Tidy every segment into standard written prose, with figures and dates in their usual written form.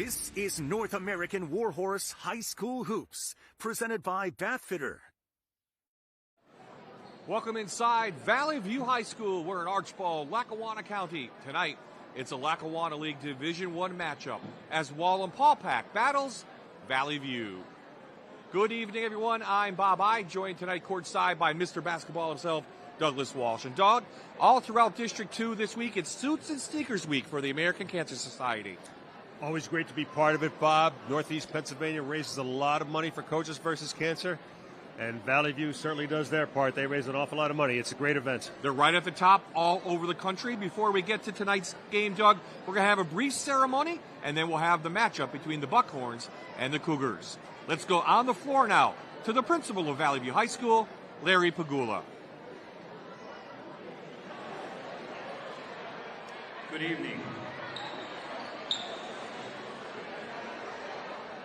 This is North American Warhorse High School Hoops, presented by Bathfitter. Welcome inside Valley View High School. We're in Archbald, Lackawanna County. Tonight, it's a Lackawanna League Division I matchup as Wallenpaupack battles Valley View. Good evening, everyone. I'm Bob I, joined tonight courtside by Mr. Basketball himself, Douglas Walsh. And Doug, all throughout District 2 this week, it's Suits and Sneakers Week for the American Cancer Society. Always great to be part of it, Bob. Northeast Pennsylvania raises a lot of money for Coaches versus Cancer, and Valley View certainly does their part. They raise an awful lot of money. It's a great event. They're right at the top all over the country. Before we get to tonight's game, Doug, we're going to have a brief ceremony, and then we'll have the matchup between the Buckhorns and the Cougars. Let's go on the floor now to the principal of Valley View High School, Larry Pagula. Good evening.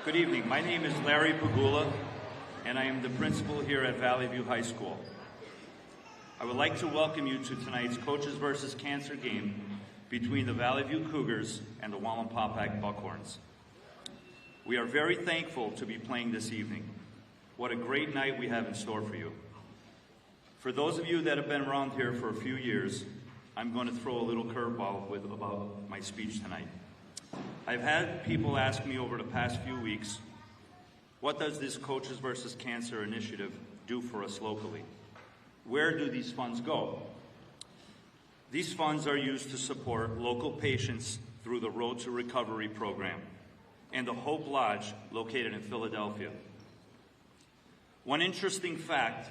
Good evening. My name is Larry Pagula, and I am the principal here at Valley View High School. I would like to welcome you to tonight's Coaches versus Cancer game between the Valley View Cougars and the Wallenpaupack Buckhorns. We are very thankful to be playing this evening. What a great night we have in store for you. For those of you that have been around here for a few years, I'm going to throw a little curveball about my speech tonight. I've had people ask me over the past few weeks, what does this Coaches versus Cancer initiative do for us locally? Where do these funds go? These funds are used to support local patients through the Road to Recovery program and the Hope Lodge located in Philadelphia. One interesting fact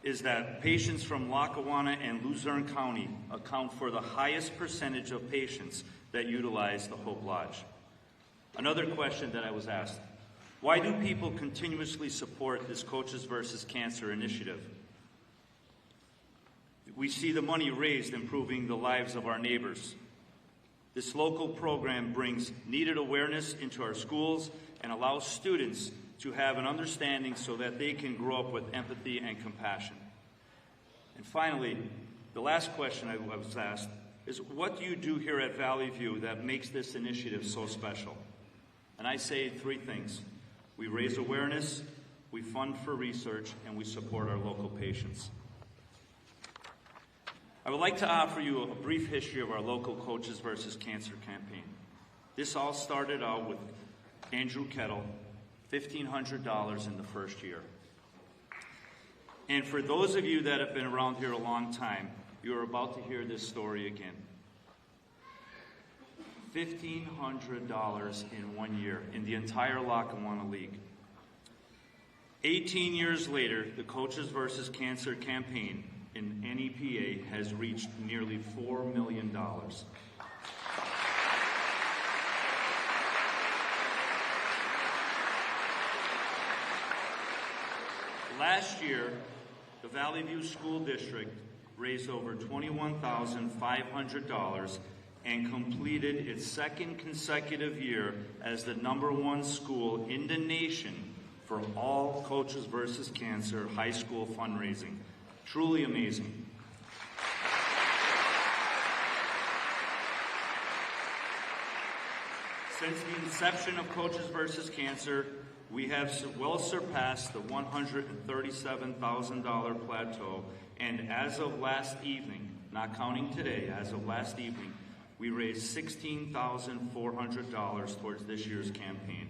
is that patients from Lackawanna and Luzerne County account for the highest percentage of patients that utilize the Hope Lodge. Another question that I was asked, why do people continuously support this Coaches versus Cancer initiative? We see the money raised improving the lives of our neighbors. This local program brings needed awareness into our schools and allows students to have an understanding so that they can grow up with empathy and compassion. And finally, the last question I was asked is, what do you do here at Valley View that makes this initiative so special? And I say three things. We raise awareness, we fund for research, and we support our local patients. I would like to offer you a brief history of our local Coaches versus Cancer campaign. This all started out with Andrew Kettle, $1,500 in the first year. And for those of you that have been around here a long time, you're about to hear this story again. $1,500 in 1 year in the entire Lackawanna League. 18 years later, the Coaches versus Cancer campaign in NEPA has reached nearly $4 million. Last year, the Valley View School District raised over $21,500 and completed its second consecutive year as the #1 school in the nation for all Coaches versus Cancer high school fundraising. Truly amazing. Since the inception of Coaches versus Cancer, we have well surpassed the $137,000 plateau, and as of last evening, not counting today, as of last evening, we raised $16,400 towards this year's campaign.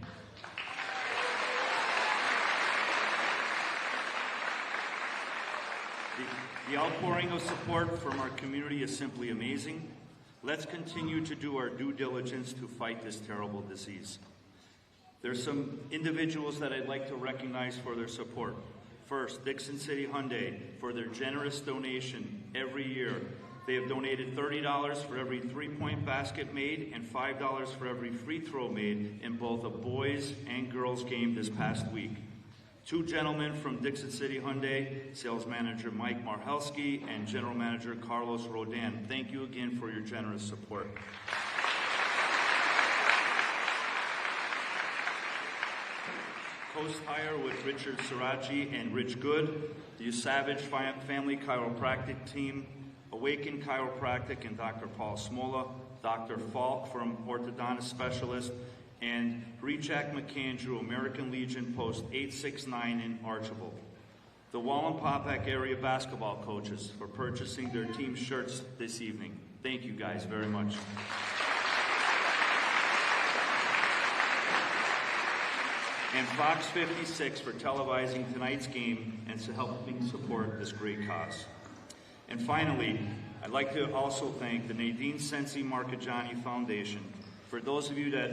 The outpouring of support from our community is simply amazing. Let's continue to do our due diligence to fight this terrible disease. There's some individuals that I'd like to recognize for their support. First, Dixon City Hyundai for their generous donation every year. They have donated $30 for every three-point basket made and $5 for every free throw made in both a boys and girls game this past week. Two gentlemen from Dixon City Hyundai, Sales Manager Mike Marhelski and General Manager Carlos Rodan. Thank you again for your generous support. Coast Hire with Richard Sirachi and Rich Good, the Savage Family Chiropractic Team, Awaken Chiropractic and Dr. Paul Smola, Dr. Falk from Orthodontist Specialist, and Rechak McAndrew, American Legion Post 869 in Archibald. The Wallenpaupack area basketball coaches for purchasing their team shirts this evening. Thank you guys very much. And Fox 56 for televising tonight's game and helping support this great cause. And finally, I'd like to also thank the Nadine Sensi Marcagiani Foundation. For those of you that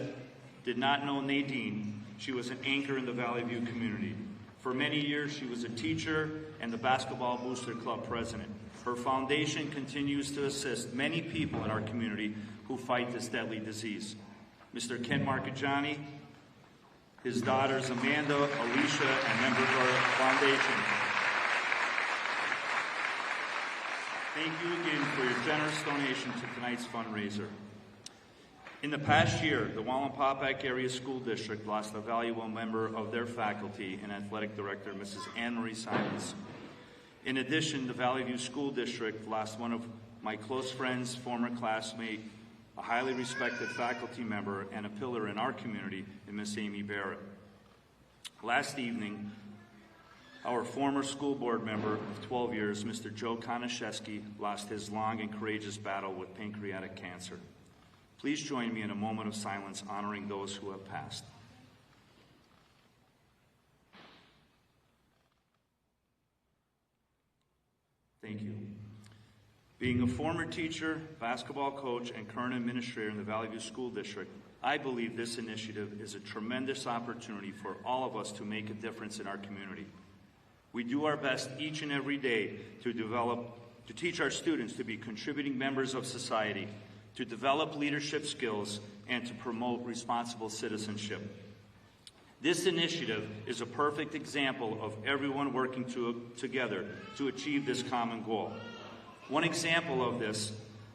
did not know Nadine, she was an anchor in the Valley View community. For many years, she was a teacher and the Basketball Booster Club president. Her foundation continues to assist many people in our community who fight this deadly disease. Mr. Ken Marcagiani, his daughters Amanda, Alicia, and members of our foundation. Thank you again for your generous donation to tonight's fundraiser. In the past year, the Wallenpaupack Area School District lost a valuable member of their faculty and athletic director, Mrs. Anmarie Simons. In addition, the Valley View School District lost one of my close friends, former classmate, a highly respected faculty member, and a pillar in our community in Miss Amy Barrett. Last evening, our former school board member of 12 years, Mr. Joe Konashevsky, lost his long and courageous battle with pancreatic cancer. Please join me in a moment of silence honoring those who have passed. Thank you. Being a former teacher, basketball coach, and current administrator in the Valley View School District, I believe this initiative is a tremendous opportunity for all of us to make a difference in our community. We do our best each and every day to teach our students to be contributing members of society, to develop leadership skills, and to promote responsible citizenship. This initiative is a perfect example of everyone working together to achieve this common goal. One example of this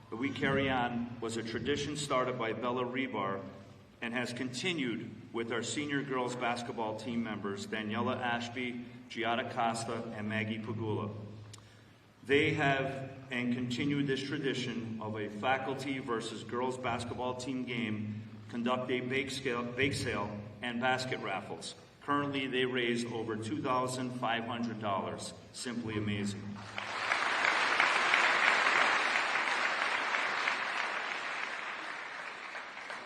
that we carry on was a tradition started by Bella Rebar and has continued with our senior girls basketball team members, Daniela Ashby, Giada Costa, and Maggie Pagula. They have and continue this tradition of a faculty versus girls basketball team game, conduct a bake sale, and basket raffles. Currently, they raised over $2,500. Simply amazing.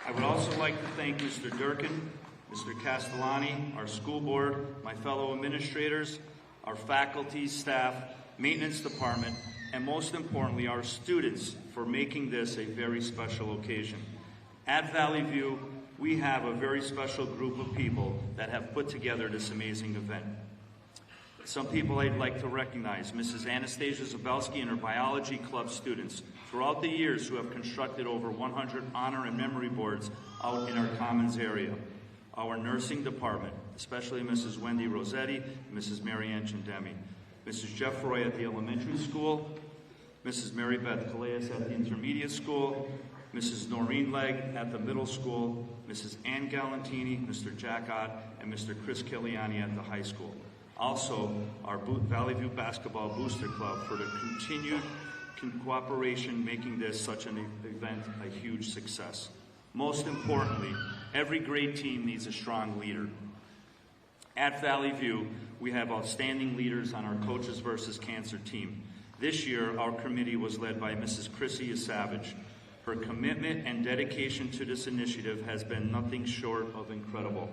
I would also like to thank Mr. Durkin, Mr. Castellani, our school board, my fellow administrators, our faculty, staff, maintenance department, and most importantly, our students for making this a very special occasion. At Valley View, we have a very special group of people that have put together this amazing event. Some people I'd like to recognize: Mrs. Anastasia Zabelski and her biology club students throughout the years who have constructed over 100 honor and memory boards out in our commons area. Our nursing department, especially Mrs. Wendy Rossetti and Mrs. Mary Ann Chindemi, Mrs. Jeff Roy at the elementary school, Mrs. Mary Beth Calais at the intermediate school, Mrs. Noreen Legg at the middle school, Mrs. Ann Galantini, Mr. Jack Ott, and Mr. Chris Kiliani at the high school. Also, our Valley View Basketball Booster Club for the continued cooperation making this such an event a huge success. Most importantly, every great team needs a strong leader. At Valley View, we have outstanding leaders on our Coaches versus Cancer team. This year, our committee was led by Mrs. Chrissy Savage. Her commitment and dedication to this initiative has been nothing short of incredible.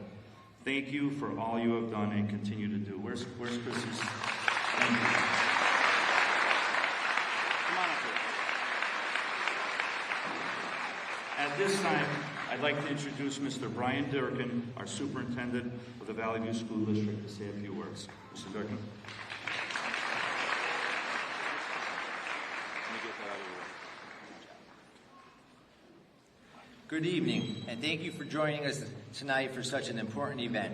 Thank you for all you have done and continue to do. Where's Chrissy's? Thank you. Come on up here. At this time, I'd like to introduce Mr. Brian Durkin, our Superintendent of the Valley View School District, to say a few words. Mr. Durkin. Good evening, and thank you for joining us tonight for such an important event.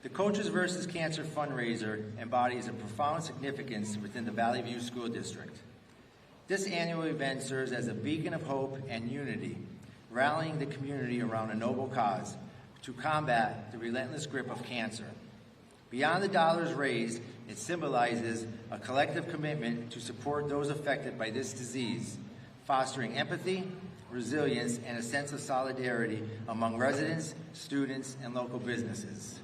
The Coaches versus Cancer fundraiser embodies a profound significance within the Valley View School District. This annual event serves as a beacon of hope and unity, rallying the community around a noble cause to combat the relentless grip of cancer. Beyond the dollars raised, it symbolizes a collective commitment to support those affected by this disease, fostering empathy, resilience, and a sense of solidarity among residents, students, and local businesses.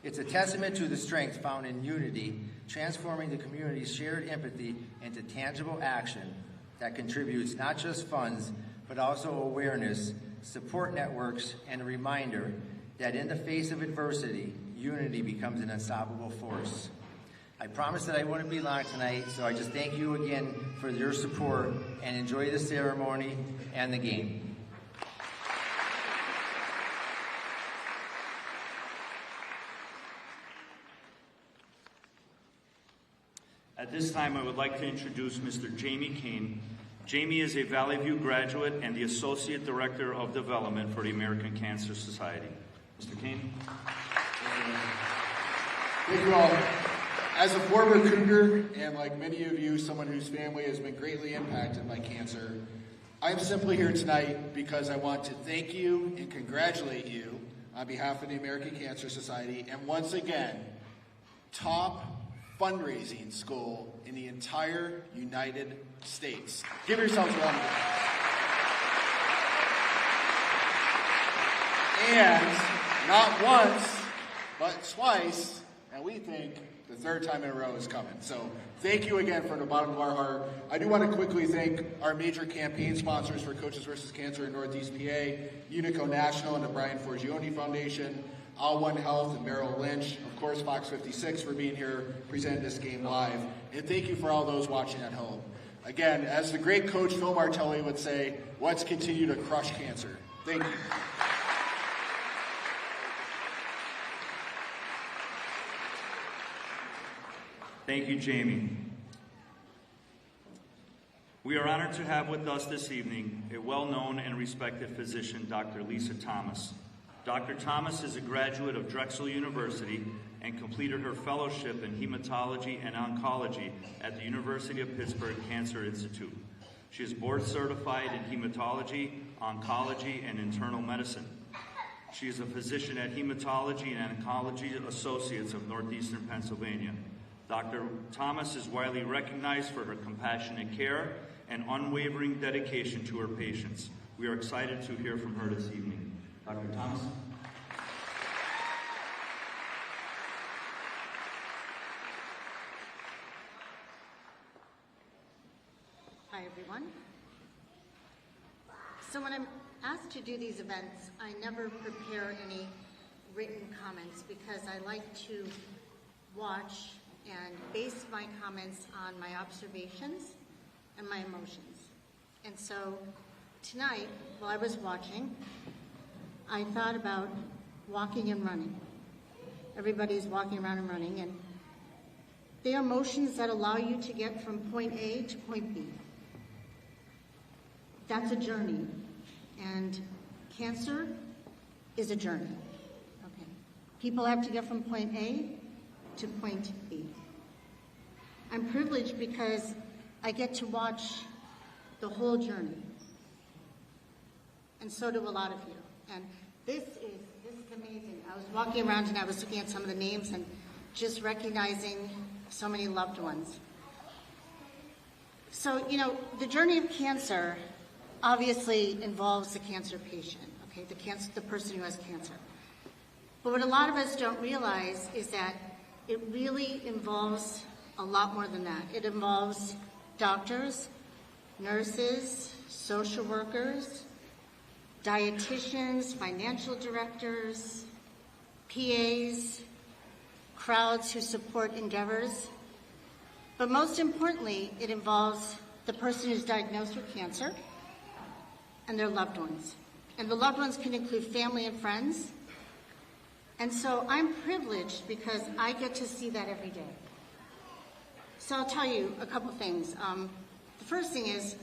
It's a testament to the strength found in unity, transforming the community's shared empathy into tangible action that contributes not just funds, but also awareness, support networks, and a reminder that in the face of adversity, unity becomes an unstoppable force. I promised that I wouldn't be long tonight, so I just thank you again for your support and enjoy the ceremony and the game. At this time, I would like to introduce Mr. Jamie Kane. Jamie is a Valley View graduate and the Associate Director of Development for the American Cancer Society. Mr. Kane. Thank you all. As a former Cougar, and like many of you, someone whose family has been greatly impacted by cancer, I'm simply here tonight because I want to thank you and congratulate you on behalf of the American Cancer Society, and once again, top fundraising school in the entire United States. Give yourselves a round of applause. And not once, but twice, and we think the third time in a row is coming. So thank you again from the bottom of our heart. I do want to quickly thank our major campaign sponsors for Coaches vs. Cancer in Northeast PA, Unico National and the Brian Forgione Foundation, All One Health and Merrill Lynch, of course Fox 56 for being here presenting this game live, and thank you for all those watching at home. Again, as the great coach Phil Martelli would say, let's continue to crush cancer. Thank you. Thank you, Jamie. We are honored to have with us this evening a well-known and respected physician, Dr. Lisa Thomas. Dr. Thomas is a graduate of Drexel University and completed her fellowship in hematology and oncology at the University of Pittsburgh Cancer Institute. She is board certified in hematology, oncology, and internal medicine. She is a physician at Hematology and Oncology Associates of Northeastern Pennsylvania. Dr. Thomas is widely recognized for her compassionate care and unwavering dedication to her patients. We are excited to hear from her this evening. Dr. Thomas. Hi, everyone. So when I'm asked to do these events, I never prepare any written comments because I like to watch and base my comments on my observations and my emotions. And so tonight, while I was watching, I thought about walking and running. Everybody's walking around and running, and they are motions that allow you to get from point A to point B. That's a journey, and cancer is a journey. Okay. People have to get from point A to point B. I'm privileged because I get to watch the whole journey, and so do a lot of you. And this is amazing. I was walking around and I was looking at some of the names and just recognizing so many loved ones. So, you know, the journey of cancer obviously involves the cancer patient, okay, the person who has cancer. But what a lot of us don't realize is that it really involves a lot more than that. It involves doctors, nurses, social workers, dietitians, financial directors, PAs, crowds who support endeavors. But most importantly, it involves the person who's diagnosed with cancer and their loved ones. And the loved ones can include family and friends. And so I'm privileged because I get to see that every day. So I'll tell you a couple things. The first thing is,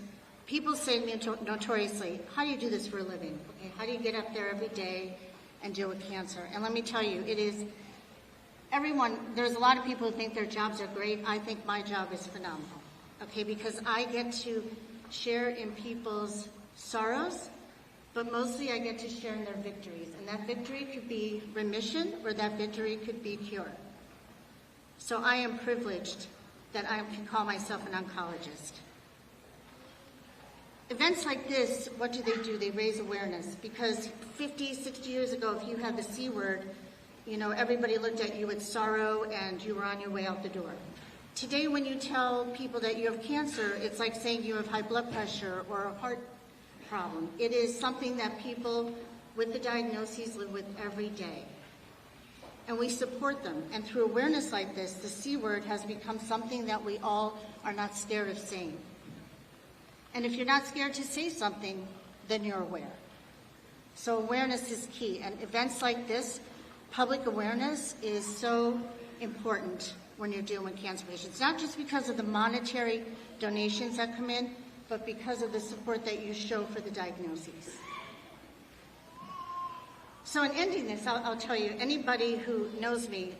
people say to me notoriously, how do you do this for a living? Okay, how do you get up there every day and deal with cancer? And let me tell you, it is, there's a lot of people who think their jobs are great. I think my job is phenomenal, okay, because I get to share in people's sorrows, but mostly I get to share in their victories. And that victory could be remission, or that victory could be cure. So I am privileged that I can call myself an oncologist. Events like this, what do? They raise awareness, because 50, 60 years ago, if you had the C word, everybody looked at you with sorrow and you were on your way out the door. Today, when you tell people that you have cancer, it's like saying you have high blood pressure or a heart problem. It is something that people with the diagnoses live with every day. And we support them. And through awareness like this, the C word has become something that we all are not scared of saying. And if you're not scared to say something, then you're aware. So awareness is key. And events like this, public awareness is so important when you're dealing with cancer patients, not just because of the monetary donations that come in, but because of the support that you show for the diagnoses. So in ending this, I'll tell you, anybody who knows me,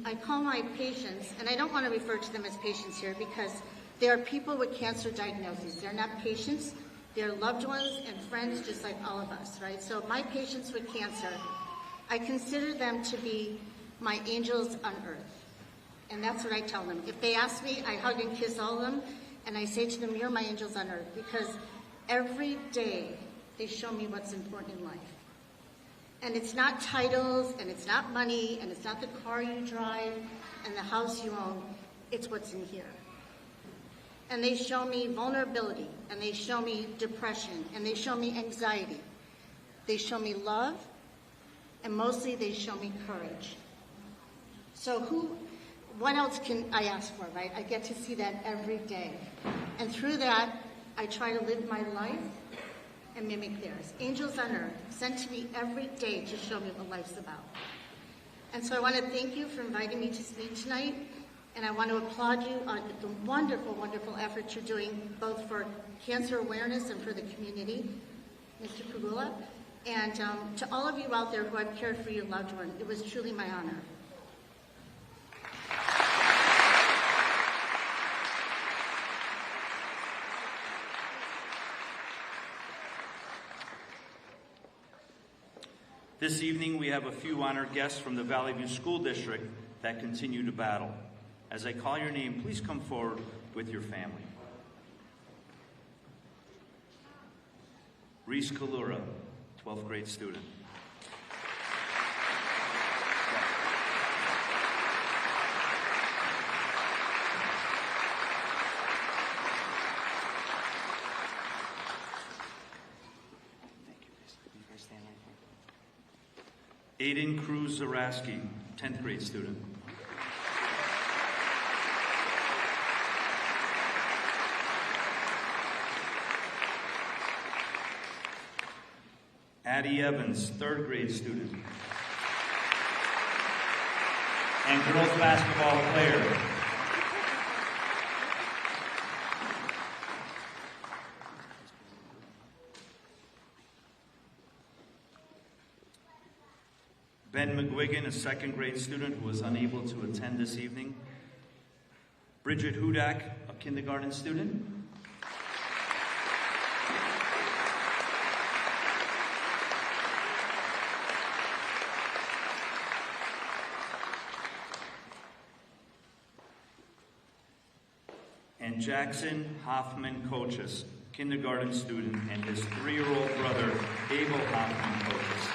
I call my patients, and I don't want to refer to them as patients here because they are people with cancer diagnoses. They're not patients, they're loved ones and friends just like all of us, right? So my patients with cancer, I consider them to be my angels on earth. And that's what I tell them. If they ask me, I hug and kiss all of them, and I say to them, you're my angels on earth, because every day they show me what's important in life. And it's not titles, and it's not money, and it's not the car you drive, and the house you own. It's what's in here. And they show me vulnerability, and they show me depression, and they show me anxiety. They show me love, and mostly they show me courage. So what else can I ask for, right? I get to see that every day. And through that, I try to live my life and mimic theirs. Angels on earth, sent to me every day to show me what life's about. And so I want to thank you for inviting me to speak tonight. And I want to applaud you on the wonderful, wonderful efforts you're doing, both for cancer awareness and for the community, Mr. Pregame. And to all of you out there who have cared for your loved one, it was truly my honor. This evening, we have a few honored guests from the Valley View School District that continue to battle. As I call your name, please come forward with your family. Reese Kalura, 12th grade student. Aiden Cruz Zaraski, 10th grade student. Addie Evans, 3rd grade student. And girls basketball player. Ben McGuigan, a 2nd grade student who was unable to attend this evening. Bridget Hudak, a kindergarten student. And Jackson Hoffman Coaches, kindergarten student, and his 3-year-old brother, Abel Hoffman Coaches.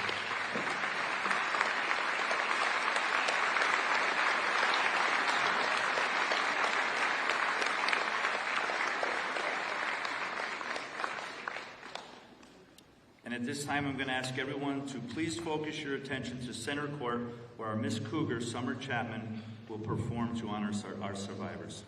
And at this time, I'm going to ask everyone to please focus your attention to center court, where our Miss Cougar, Summer Chapman, will perform to honor our survivors.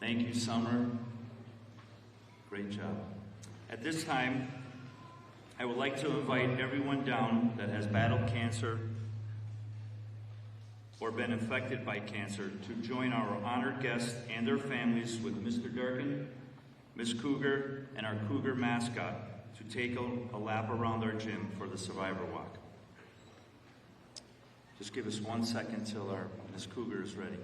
Thank you, Summer. Great job. At this time, I would like to invite everyone down that has battled cancer or been affected by cancer to join our honored guests and their families with Mr. Durkin, Ms. Cougar, and our Cougar mascot to take a lap around our gym for the Survivor Walk. Just give us 1 second till our Ms. Cougar is ready.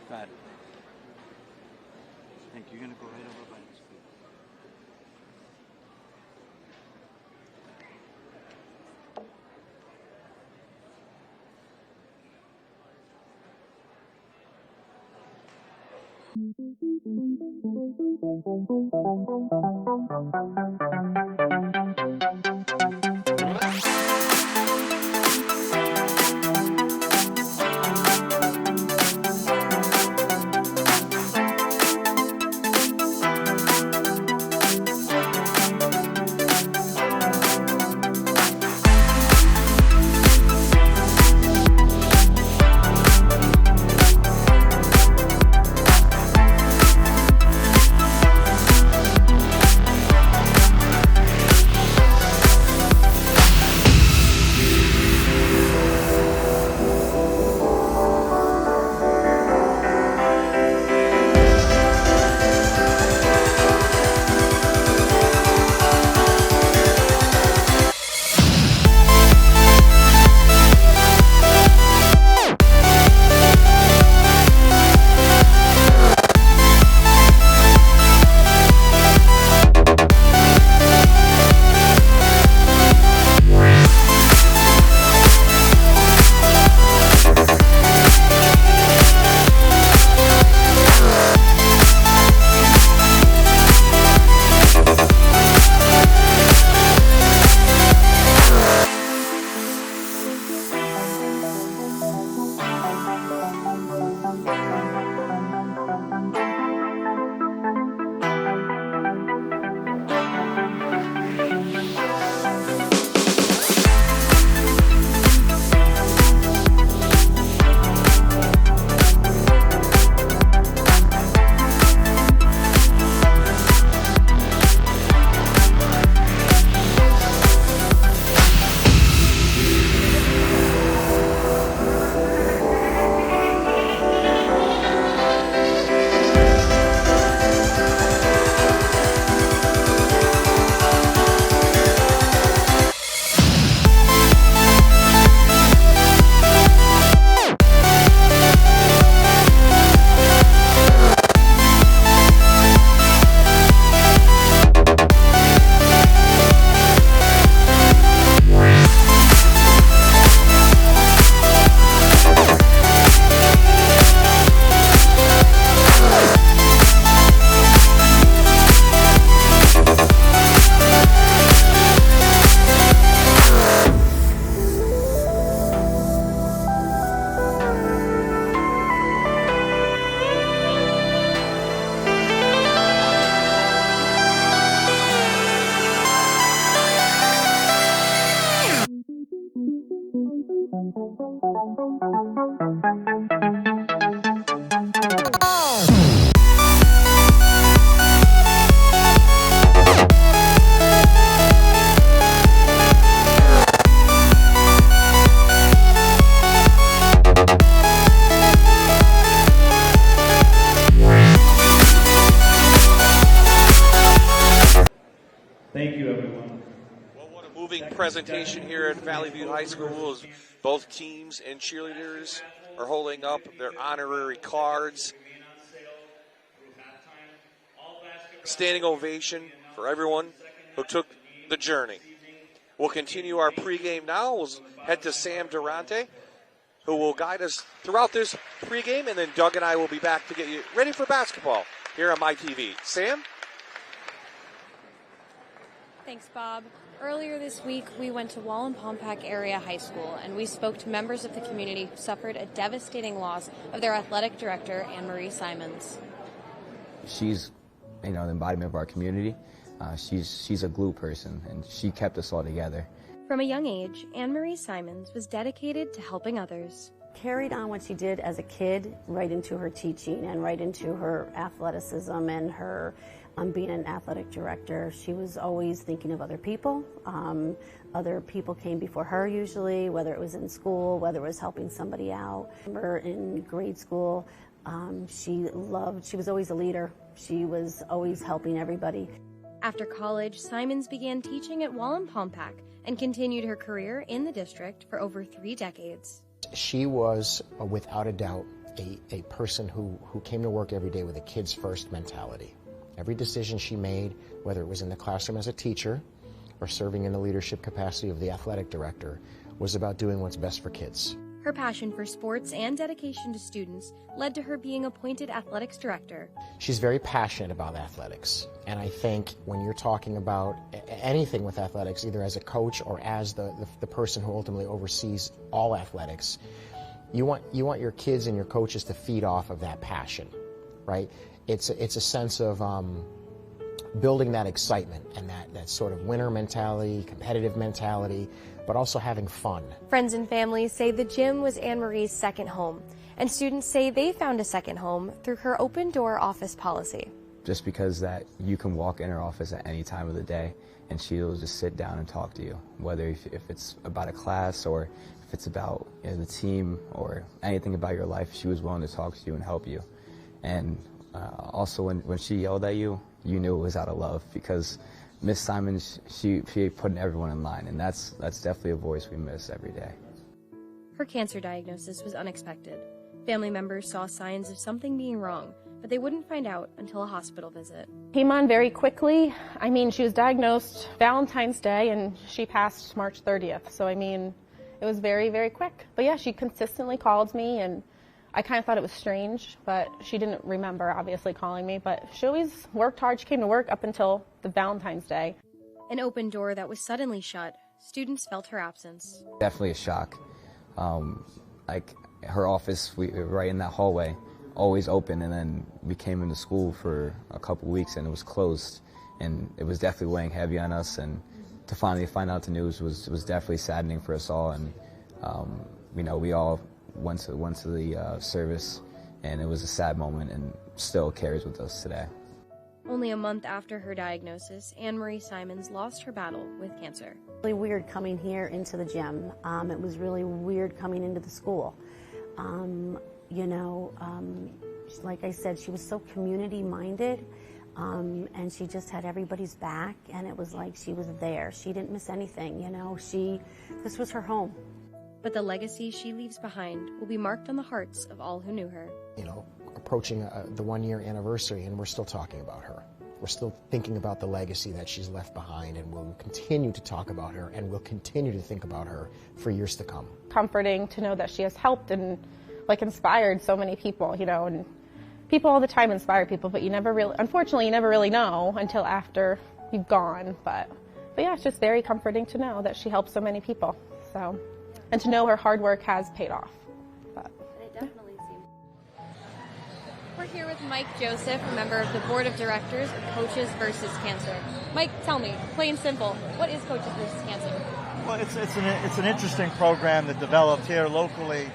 Got it. I think you're going to go right over by his feet. Presentation here at Valley View High School as both teams and cheerleaders are holding up their honorary cards. Standing ovation for everyone who took the journey. We'll continue our pregame now. We'll head to Sam Durante, who will guide us throughout this pregame, and then Doug and I will be back to get you ready for basketball here on my TV. Sam? Thanks, Bob. Earlier this week, we went to Wallenpaupack Area High School, and we spoke to members of the community who suffered a devastating loss of their athletic director, Anmarie Simons. She's, the embodiment of our community. She's a glue person, and she kept us all together. From a young age, Anmarie Simons was dedicated to helping others. Carried on what she did as a kid right into her teaching and right into her athleticism and her being an athletic director. She was always thinking of other people. Other people came before her usually, whether it was in school, whether it was helping somebody out. Remember in grade school, she was always a leader. She was always helping everybody. After college, Simons began teaching at Wallenpaupack and continued her career in the district for over 3 decades. She was, without a doubt, a person who came to work every day with a kids first mentality. Every decision she made, whether it was in the classroom as a teacher or serving in the leadership capacity of the athletic director, was about doing what's best for kids. Her passion for sports and dedication to students led to her being appointed athletics director. She's very passionate about athletics, and I think when you're talking about anything with athletics, either as a coach or as the person who ultimately oversees all athletics, you want your kids and your coaches to feed off of that passion, right? It's a sense of building that excitement and that sort of winner mentality, competitive mentality, but also having fun. Friends and family say the gym was Anmarie's second home, and students say they found a second home through her open door office policy. Just because that you can walk in her office at any time of the day and she'll just sit down and talk to you, whether if it's about a class or if it's about the team or anything about your life, she was willing to talk to you and help you. And also when she yelled at you, you knew it was out of love, because Miss Simons, she put everyone in line, and that's definitely a voice we miss every day. Her cancer diagnosis was unexpected. Family members saw signs of something being wrong, but they wouldn't find out until a hospital visit. Came on very quickly. She was diagnosed Valentine's Day, and she passed March 30th. So, it was very, very quick. But yeah, she consistently called me, and I kind of thought it was strange, but she didn't remember, obviously, calling me. But she always worked hard. She came to work up until the Valentine's Day. An open door that was suddenly shut. Students felt her absence. Definitely a shock. Her office, right in that hallway, always open, and then we came into school for a couple weeks and it was closed. And it was definitely weighing heavy on us, and to finally find out the news was definitely saddening for us all. And, we all went to the service, and it was a sad moment and still carries with us today. Only a month after her diagnosis, Anmarie Simons lost her battle with cancer. Really weird coming here into the gym. It was really weird coming into the school. Like I said, she was so community-minded, and she just had everybody's back, and it was like she was there. She didn't miss anything, this was her home. But the legacy she leaves behind will be marked on the hearts of all who knew her. Approaching the 1-year anniversary, and we're still talking about her. We're still thinking about the legacy that she's left behind, and we'll continue to talk about her, and we'll continue to think about her for years to come. Comforting to know that she has helped and inspired so many people, and people all the time inspire people, but unfortunately, you never really know until after you've gone. But yeah, it's just very comforting to know that she helped so many people. So, and to know her hard work has paid off. It definitely seems. We're here with Mike Joseph, a member of the Board of Directors of Coaches vs. Cancer. Mike, tell me, plain simple, what is Coaches vs. Cancer? Well, it's an interesting program that developed here locally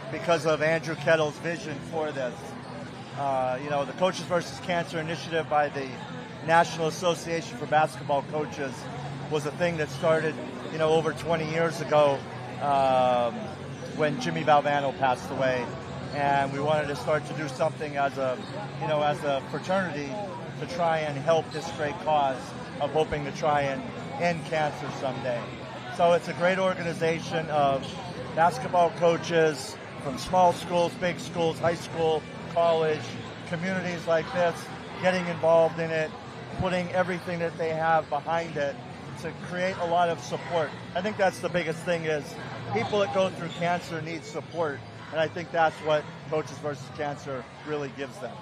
because of Andrew Kettle's vision for this. The Coaches vs. Cancer initiative by the National Association for Basketball Coaches was a thing that started, over 20 years ago when Jimmy Valvano passed away. And we wanted to start to do something as a fraternity to try and help this great cause of hoping to try and end cancer someday. So it's a great organization of basketball coaches from small schools, big schools, high school, college, communities like this, getting involved in it, putting everything that they have behind it to create a lot of support. I think that's the biggest thing, is people that go through cancer need support, and I think that's what Coaches vs. Cancer really gives them.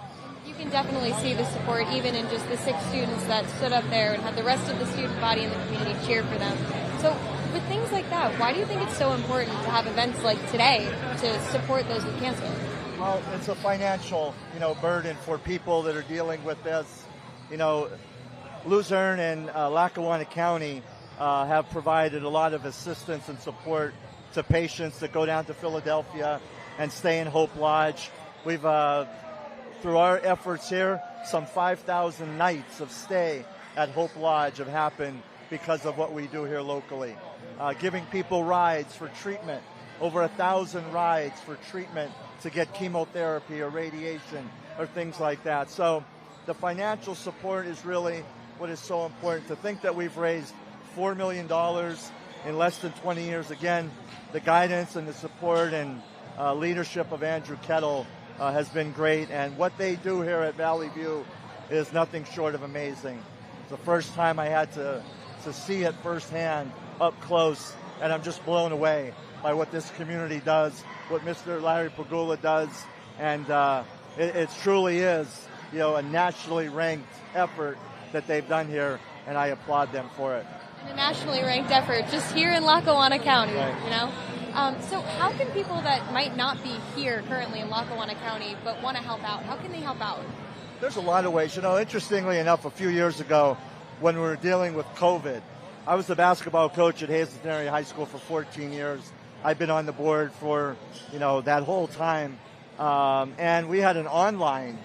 You can definitely see the support even in just the 6 students that stood up there and had the rest of the student body in the community cheer for them. So with things like that, why do you think it's so important to have events like today to support those with cancer? Well, it's a financial, burden for people that are dealing with this. Luzerne and Lackawanna County have provided a lot of assistance and support to patients that go down to Philadelphia and stay in Hope Lodge. We've, through our efforts here, some 5,000 nights of stay at Hope Lodge have happened because of what we do here locally. Giving people rides for treatment, over 1,000 rides for treatment to get chemotherapy or radiation or things like that. So the financial support is really what is so important. To think that we've raised $4 million in less than 20 years. Again, the guidance and the support and leadership of Andrew Kettle has been great. And what they do here at Valley View is nothing short of amazing. It's the first time I had to see it firsthand, up close, and I'm just blown away by what this community does, what Mr. Larry Pregula does, and it truly is, a nationally ranked effort that they've done here, and I applaud them for it. And a nationally ranked effort just here in Lackawanna County, right. So how can people that might not be here currently in Lackawanna County but want to help out, how can they help out? There's a lot of ways. Interestingly enough, a few years ago when we were dealing with COVID, I was the basketball coach at Hazleton Area High School for 14 years. I've been on the board for, that whole time. And we had an online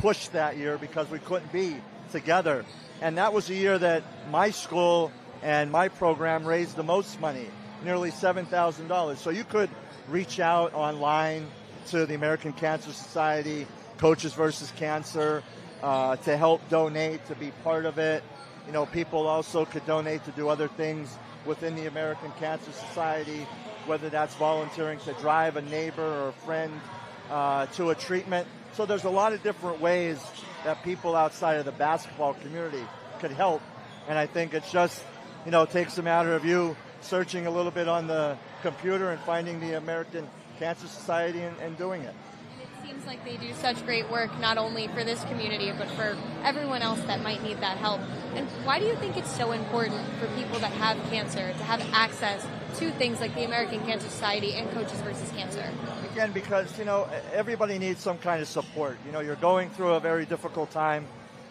push that year because we couldn't be together. And that was the year that my school and my program raised the most money, nearly $7,000. So you could reach out online to the American Cancer Society, Coaches versus Cancer, to help donate, to be part of it. People also could donate to do other things within the American Cancer Society, whether that's volunteering to drive a neighbor or a friend to a treatment. So there's a lot of different ways that people outside of the basketball community could help. And I think it's just, takes a matter of you searching a little bit on the computer and finding the American Cancer Society and doing it. It seems like they do such great work, not only for this community, but for everyone else that might need that help. And why do you think it's so important for people that have cancer to have access to things like the American Cancer Society and Coaches versus Cancer? Again, because, everybody needs some kind of support. You're going through a very difficult time.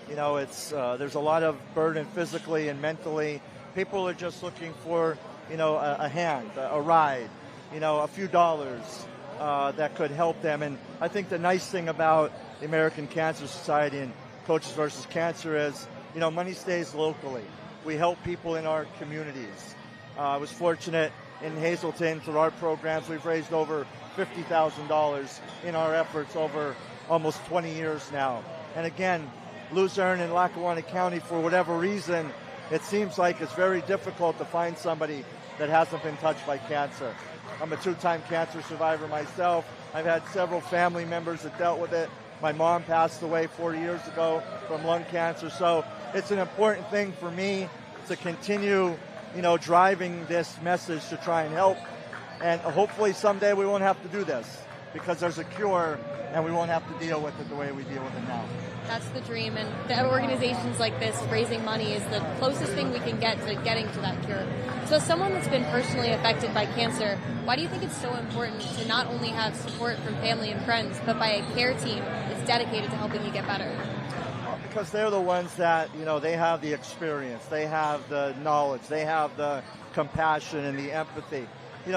There's a lot of burden physically and mentally. People are just looking for, a hand, a ride, a few dollars that could help them. And I think the nice thing about the American Cancer Society and Coaches versus Cancer is, money stays locally. We help people in our communities. I was fortunate in Hazleton through our programs. We've raised over $50,000 in our efforts over almost 20 years now. And again, Luzerne and Lackawanna County, for whatever reason, it seems like it's very difficult to find somebody that hasn't been touched by cancer. I'm a 2-time cancer survivor myself. I've had several family members that dealt with it. My mom passed away 4 years ago from lung cancer. So it's an important thing for me to continue, driving this message to try and help. And hopefully someday we won't have to do this because there's a cure and we won't have to deal with it the way we deal with it now. That's the dream, and the organizations like this raising money is the closest thing we can get to getting to that cure. So as someone that's been personally affected by cancer, why do you think it's so important to not only have support from family and friends, but by a care team that's dedicated to helping you get better? Because they're the ones that, they have the experience, they have the knowledge, they have the compassion and the empathy.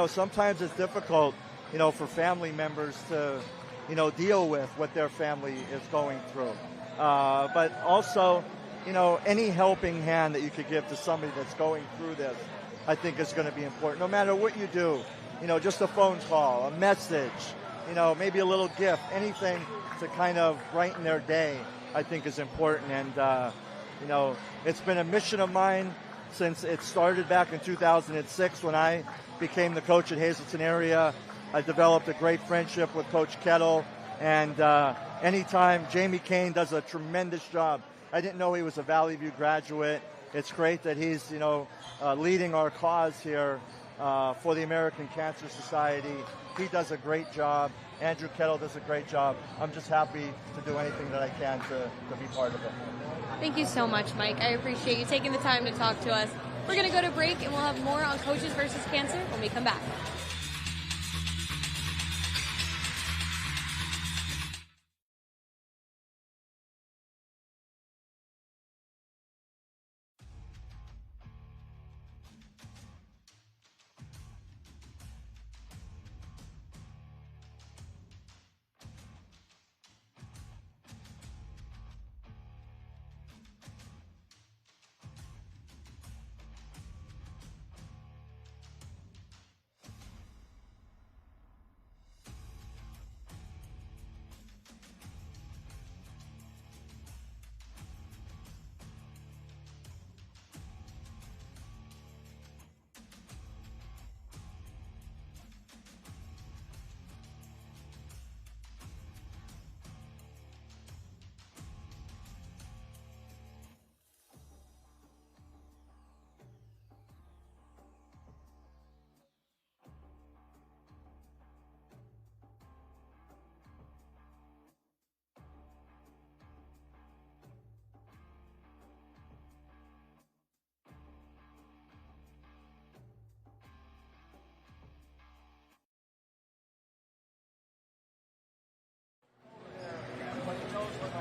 Sometimes it's difficult, for family members to, deal with what their family is going through. But also, any helping hand that you could give to somebody that's going through this, I think is going to be important. No matter what you do, just a phone call, a message, maybe a little gift, anything to kind of brighten their day, I think is important. And, it's been a mission of mine since it started back in 2006 when I became the coach at Hazleton Area. I developed a great friendship with Coach Kettle. And anytime Jamie Kane does a tremendous job. I didn't know he was a Valley View graduate. It's great that he's, leading our cause here for the American Cancer Society. He does a great job. Andrew Kettle does a great job. I'm just happy to do anything that I can to be part of it. Thank you so much, Mike. I appreciate you taking the time to talk to us. We're going to go to break, and we'll have more on Coaches versus Cancer when we come back.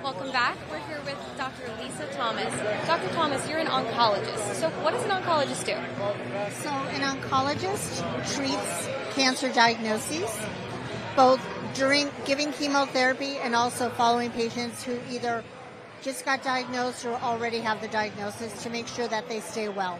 Welcome back. We're here with Dr. Lisa Thomas. Dr. Thomas, you're an oncologist. So what does an oncologist do? So an oncologist treats cancer diagnoses, both during giving chemotherapy and also following patients who either just got diagnosed or already have the diagnosis to make sure that they stay well.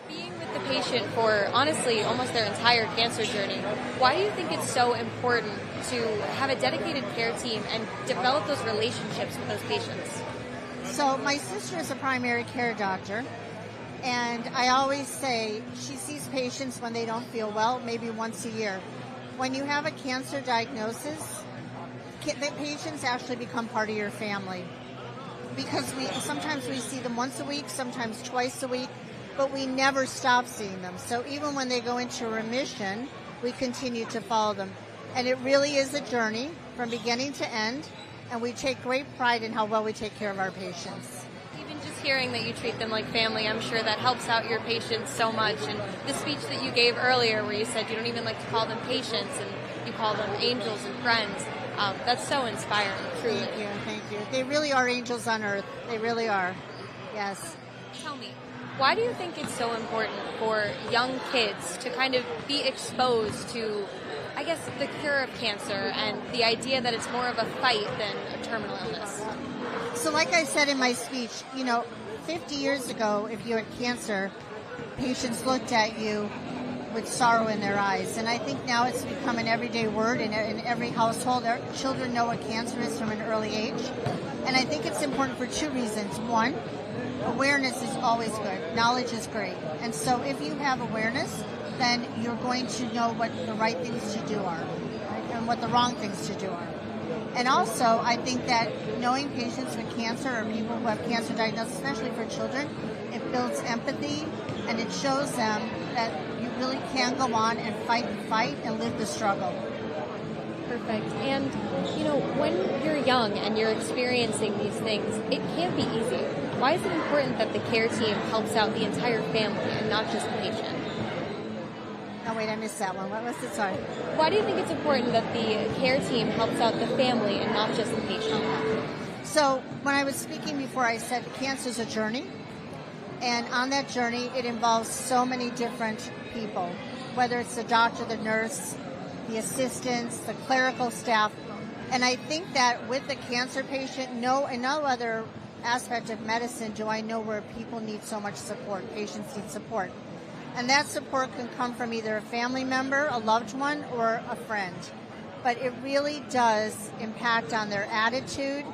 Being with the patient for, honestly, almost their entire cancer journey, why do you think it's so important to have a dedicated care team and develop those relationships with those patients? So my sister is a primary care doctor, and I always say she sees patients when they don't feel well, maybe once a year. When you have a cancer diagnosis, the patients actually become part of your family, because sometimes we see them once a week, sometimes twice a week, but we never stop seeing them. So even when they go into remission, we continue to follow them. And it really is a journey from beginning to end, and we take great pride in how well we take care of our patients. Even just hearing that you treat them like family, I'm sure that helps out your patients so much. And the speech that you gave earlier where you said you don't even like to call them patients and you call them angels and friends, that's so inspiring, truly. Thank you. They really are angels on earth. They really are. Yes. Tell me, why do you think it's so important for young kids to kind of be exposed to, I guess, the cure of cancer and the idea that it's more of a fight than a terminal illness? So like I said in my speech, 50 years ago, if you had cancer, patients looked at you with sorrow in their eyes. And I think now it's become an everyday word in every household. Our children know what cancer is from an early age. And I think it's important for two reasons. One, awareness is always good. Knowledge is great. And so if you have awareness, then you're going to know what the right things to do are, right? And what the wrong things to do are. And also, I think that knowing patients with cancer or people who have cancer diagnosis, especially for children, it builds empathy, and it shows them that you really can go on and fight and live the struggle. Perfect. And, when you're young and you're experiencing these things, it can't be easy. Why is it important that the care team helps out the entire family and not just the patient? Oh, wait, I missed that one. What was it? Sorry. Why do you think it's important that the care team helps out the family and not just the patient? So when I was speaking before, I said cancer is a journey. And on that journey, it involves so many different people, whether it's the doctor, the nurse, the assistants, the clerical staff. And I think that with the cancer patient, in no other aspect of medicine do I know where people need so much support, patients need support. And that support can come from either a family member, a loved one, or a friend. But it really does impact on their attitude,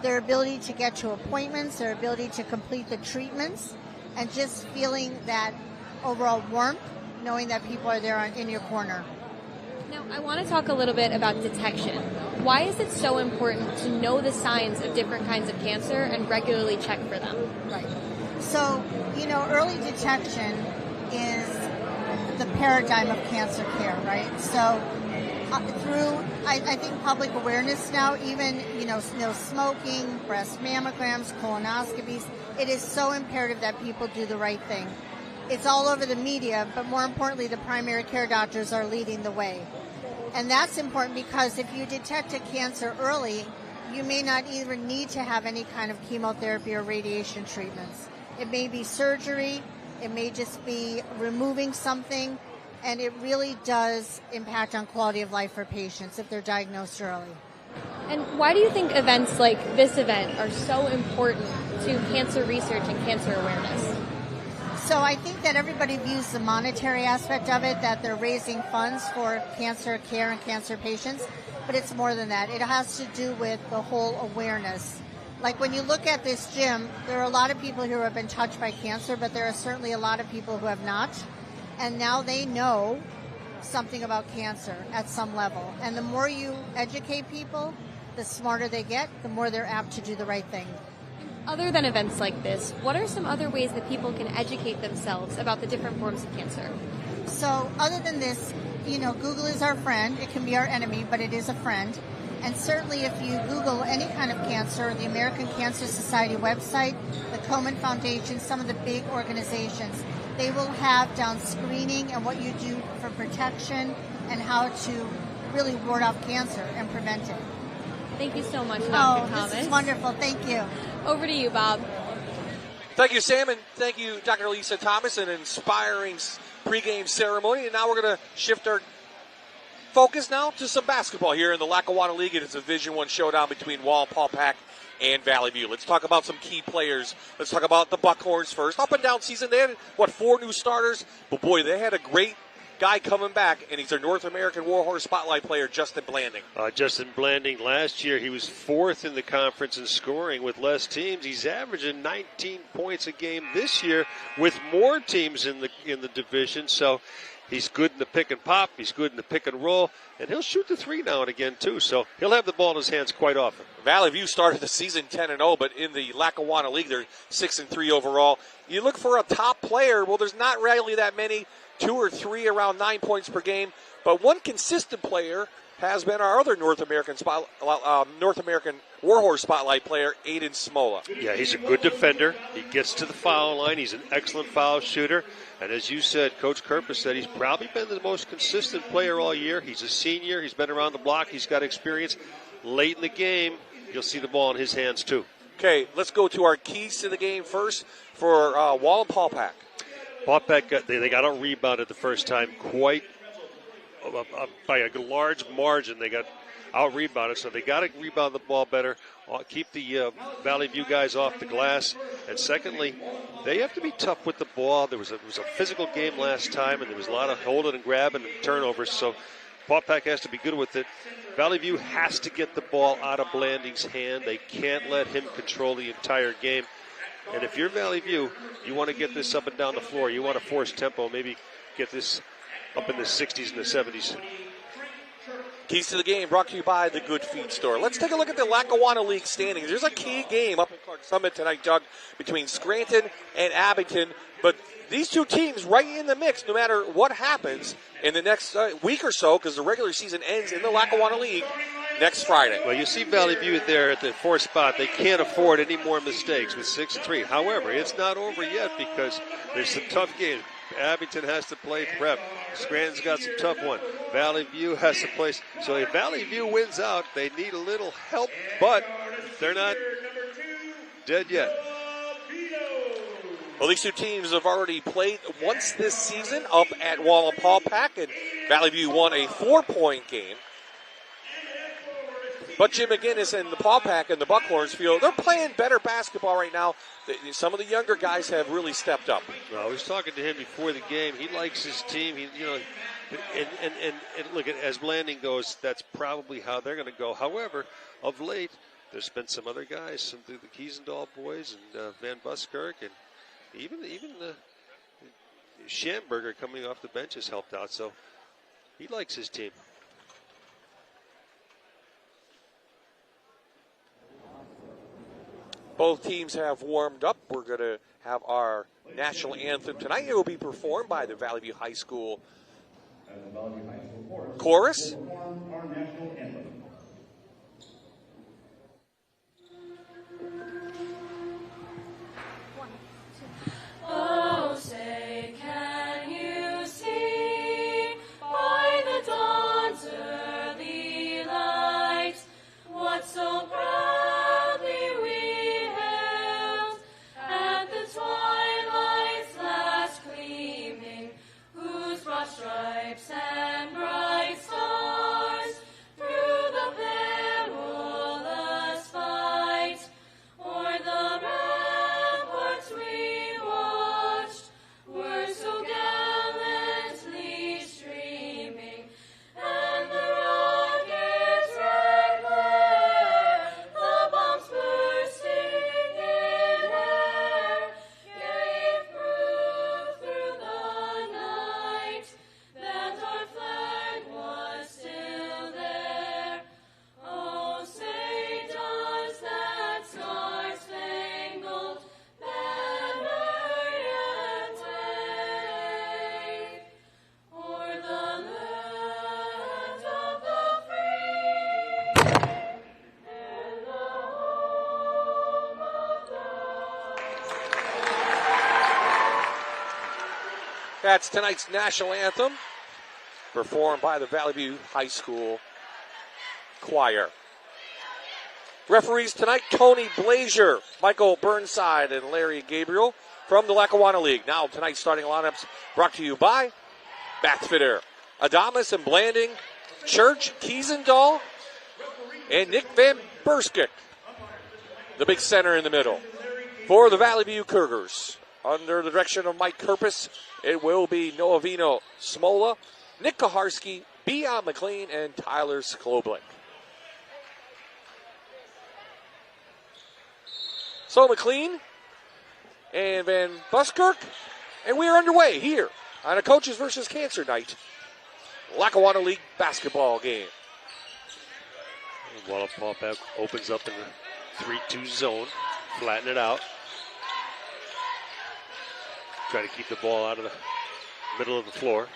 their ability to get to appointments, their ability to complete the treatments, and just feeling that overall warmth, knowing that people are there in your corner. Now, I want to talk a little bit about detection. Why is it so important to know the signs of different kinds of cancer and regularly check for them? Right. So, early detection is the paradigm of cancer care, right? So I think public awareness now, even, no smoking, breast mammograms, colonoscopies, it is so imperative that people do the right thing. It's all over the media, but more importantly, the primary care doctors are leading the way. And that's important because if you detect a cancer early, you may not even need to have any kind of chemotherapy or radiation treatments. It may be surgery, it may just be removing something, and it really does impact on quality of life for patients if they're diagnosed early. And why do you think events like this event are so important to cancer research and cancer awareness? So I think that everybody views the monetary aspect of it, that they're raising funds for cancer care and cancer patients, but it's more than that. It has to do with the whole awareness. Like when you look at this gym, there are a lot of people who have been touched by cancer, but there are certainly a lot of people who have not. And now they know something about cancer at some level. And the more you educate people, the smarter they get, the more they're apt to do the right thing. Other than events like this, what are some other ways that people can educate themselves about the different forms of cancer? So other than this, Google is our friend. It can be our enemy, but it is a friend. And certainly if you Google any kind of cancer, the American Cancer Society website, the Komen Foundation, some of the big organizations, they will have down screening and what you do for protection and how to really ward off cancer and prevent it. Thank you so much, Dr. Thomas. This is wonderful. Thank you. Over to you, Bob. Thank you, Sam, and thank you, Dr. Lisa Thomas, an inspiring pregame ceremony. And now we're going to shift our focus now to some basketball here in the Lackawanna League. It is a Division I showdown between Wallenpaupack and Valley View. Let's talk about some key players. Let's talk about the Buckhorns first. Up and down season, they had, 4 new starters? But boy, they had a great guy coming back, and he's their North American Warhorse Spotlight player, Justin Blanding. Justin Blanding, last year he was 4th in the conference in scoring with less teams. He's averaging 19 points a game this year with more teams in the division. So he's good in the pick and pop. He's good in the pick and roll, and he'll shoot the 3 now and again too. So he'll have the ball in his hands quite often. Valley View started the season 10-0, but in the Lackawanna League they're 6-3 overall. You look for a top player. Well, there's not really that many. 2 or 3 around 9 points per game, but one consistent player has been our other North American Warhorse Spotlight player, Aiden Smola. Yeah, he's a good defender. He gets to the foul line. He's an excellent foul shooter. And as you said, Coach Kerpis said he's probably been the most consistent player all year. He's a senior. He's been around the block. He's got experience. Late in the game, you'll see the ball in his hands too. Okay, let's go to our keys to the game first for Wallenpaupack. Paupack, they got out rebounded the first time quite by a large margin. They got out rebounded, so they got to rebound the ball better, keep the Valley View guys off the glass. And secondly, they have to be tough with the ball. It was a physical game last time, and there was a lot of holding and grabbing and turnovers. So Paupack has to be good with it. Valley View has to get the ball out of Blanding's hand. They can't let him control the entire game. And if you're Valley View, you want to get this up and down the floor. You want to force tempo, maybe get this up in the 60s and the 70s. Keys to the game brought to you by the Good Feed Store. Let's take a look at the Lackawanna League standings. There's a key game up in Clark Summit tonight, Doug, between Scranton and Abington. But these two teams right in the mix no matter what happens in the next week or so, because the regular season ends in the Lackawanna League next Friday. Well, you see Valley View there at the 4th spot. They can't afford any more mistakes with 6-3. However, it's not over yet because there's some tough games. Abington has to play prep. Scranton's got some tough one. Valley View has to play. So if Valley View wins out, they need a little help, but they're not dead yet. Well, these two teams have already played once this season up at Wallenpaupack, and Valley View won a 4-point game. But Jim McGinnis and the Paupack and the Buckhorns feel they're playing better basketball right now. Some of the younger guys have really stepped up. Well, I was talking to him before the game. He likes his team. And look, as Blanding goes, that's probably how they're going to go. However, of late, there's been some other guys, some the Kiesendahl boys and Van Buskirk, and even the Schamberger coming off the bench has helped out. So he likes his team. Both teams have warmed up. We're going to have our national anthem tonight. It will be performed by the Valley View High School chorus. Oh, say, can you see by the dawn's early light what so proudly we hailed at the twilight's last gleaming, whose broad stripes and bright stars through the perilous fight o'er the ramparts we watched were so gallantly streaming, and the rocket's red glare, the bombs bursting in air, gave proof through the night that our flag was still there. Oh, say does that star-spangled banner yet wave o'er the land of the free and the home of That's tonight's national anthem, performed by the Valley View High School Choir. Referees tonight, Tony Blazier, Michael Burnside, and Larry Gabriel from the Lackawanna League. Now tonight's starting lineups brought to you by Bathfitter, Adamus and Blanding, Church, Kiesendahl, and Nick Van Burskik. The big center in the middle. For the Valley View Cougars, under the direction of Mike Kerpus, it will be Noah Vino Smola, Nick Kaharski, Bea McLean, and Tyler Skloblik. So McLean and Van Buskirk, and we are underway here on a Coaches versus Cancer night, Lackawanna League basketball game. Wallenpaupack opens up in the 3-2 zone, flatten it out. Try to keep the ball out of the middle of the floor.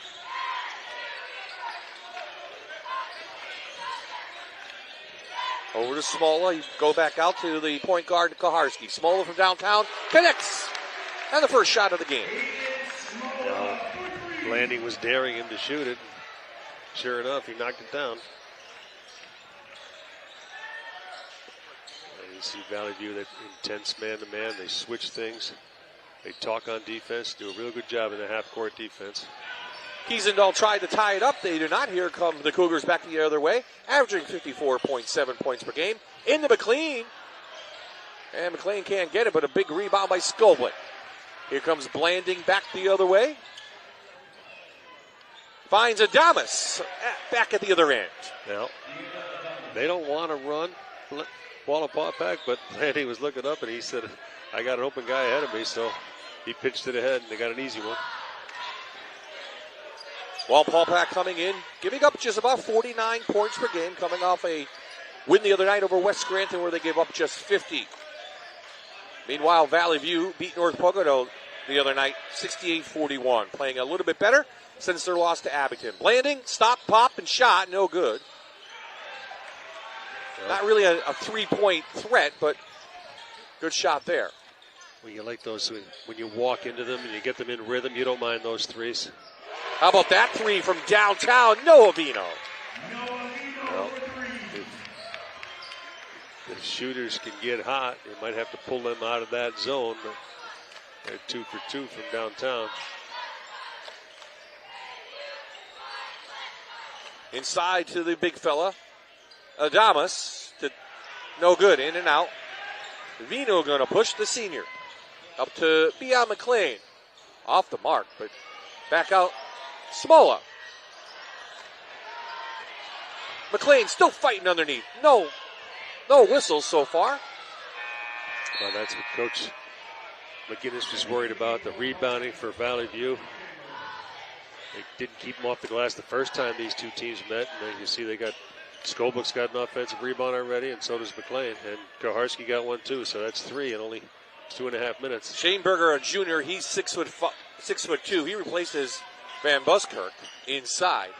Over to Smola. You go back out to the point guard, Kaharski. Smola from downtown connects. And the first shot of the game. Blanding was daring him to shoot it. Sure enough, he knocked it down. And you see Valley View, that intense man-to-man. They switch things. They talk on defense, do a real good job in the half-court defense. Kiesendahl tried to tie it up. They do not. Here come the Cougars back the other way, averaging 54.7 points per game. Into McLean. And McLean can't get it, but a big rebound by Skolblick. Here comes Blanding back the other way. Finds Adamus back at the other end. Now, they don't want to run Wallenpaupack, but Blanding was looking up and he said, I got an open guy ahead of me, so he pitched it ahead and they got an easy one. Wallenpaupack coming in, giving up just about 49 points per game, coming off a win the other night over West Scranton where they gave up just 50. Meanwhile, Valley View beat North Pocono the other night, 68-41, playing a little bit better since their loss to Abington. Blanding, stop, pop, and shot, no good. Not really a three-point threat, but good shot there. Well, you like those when you walk into them and you get them in rhythm, you don't mind those threes. How about that three from downtown, Noah Vino? Well, if shooters can get hot, you might have to pull them out of that zone. But they're 2 for 2 from downtown. Inside to the big fella. Adamus, to no good, in and out. Vino going to push the senior. Up to Bea McLean. Off the mark, but back out Smola. McLean still fighting underneath. No whistles so far. Well, that's what Coach McGinnis was worried about, the rebounding for Valley View. They didn't keep them off the glass the first time these two teams met, and then you see they got Skolbuk's got an offensive rebound already, and so does McLean. And Koharski got one too, so that's 3 in only 2.5 minutes. Shane Berger, a junior, he's 6'2". He replaces Van Buskirk inside.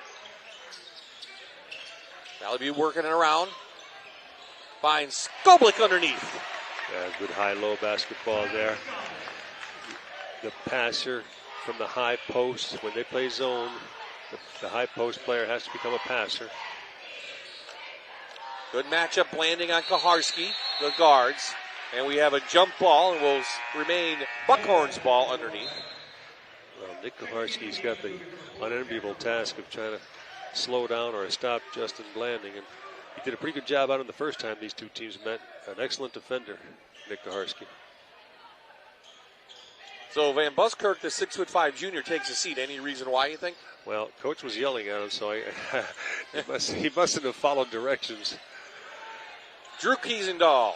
Valley View working it around. Finds Skoblik underneath. Yeah, good high-low basketball there. The passer from the high post, when they play zone, the high post player has to become a passer. Good matchup landing on Koharski, the guards. And we have a jump ball, and will remain Buckhorn's ball underneath. Well, Nick Koharski's got the unenviable task of trying to slow down or stop Justin Blanding. And he did a pretty good job out of the first time these two teams met. An excellent defender, Nick Koharski. So Van Buskirk, the 6'5" junior, takes a seat. Any reason why, you think? Well, Coach was yelling at him, so he mustn't have followed directions. Drew Kiesendahl.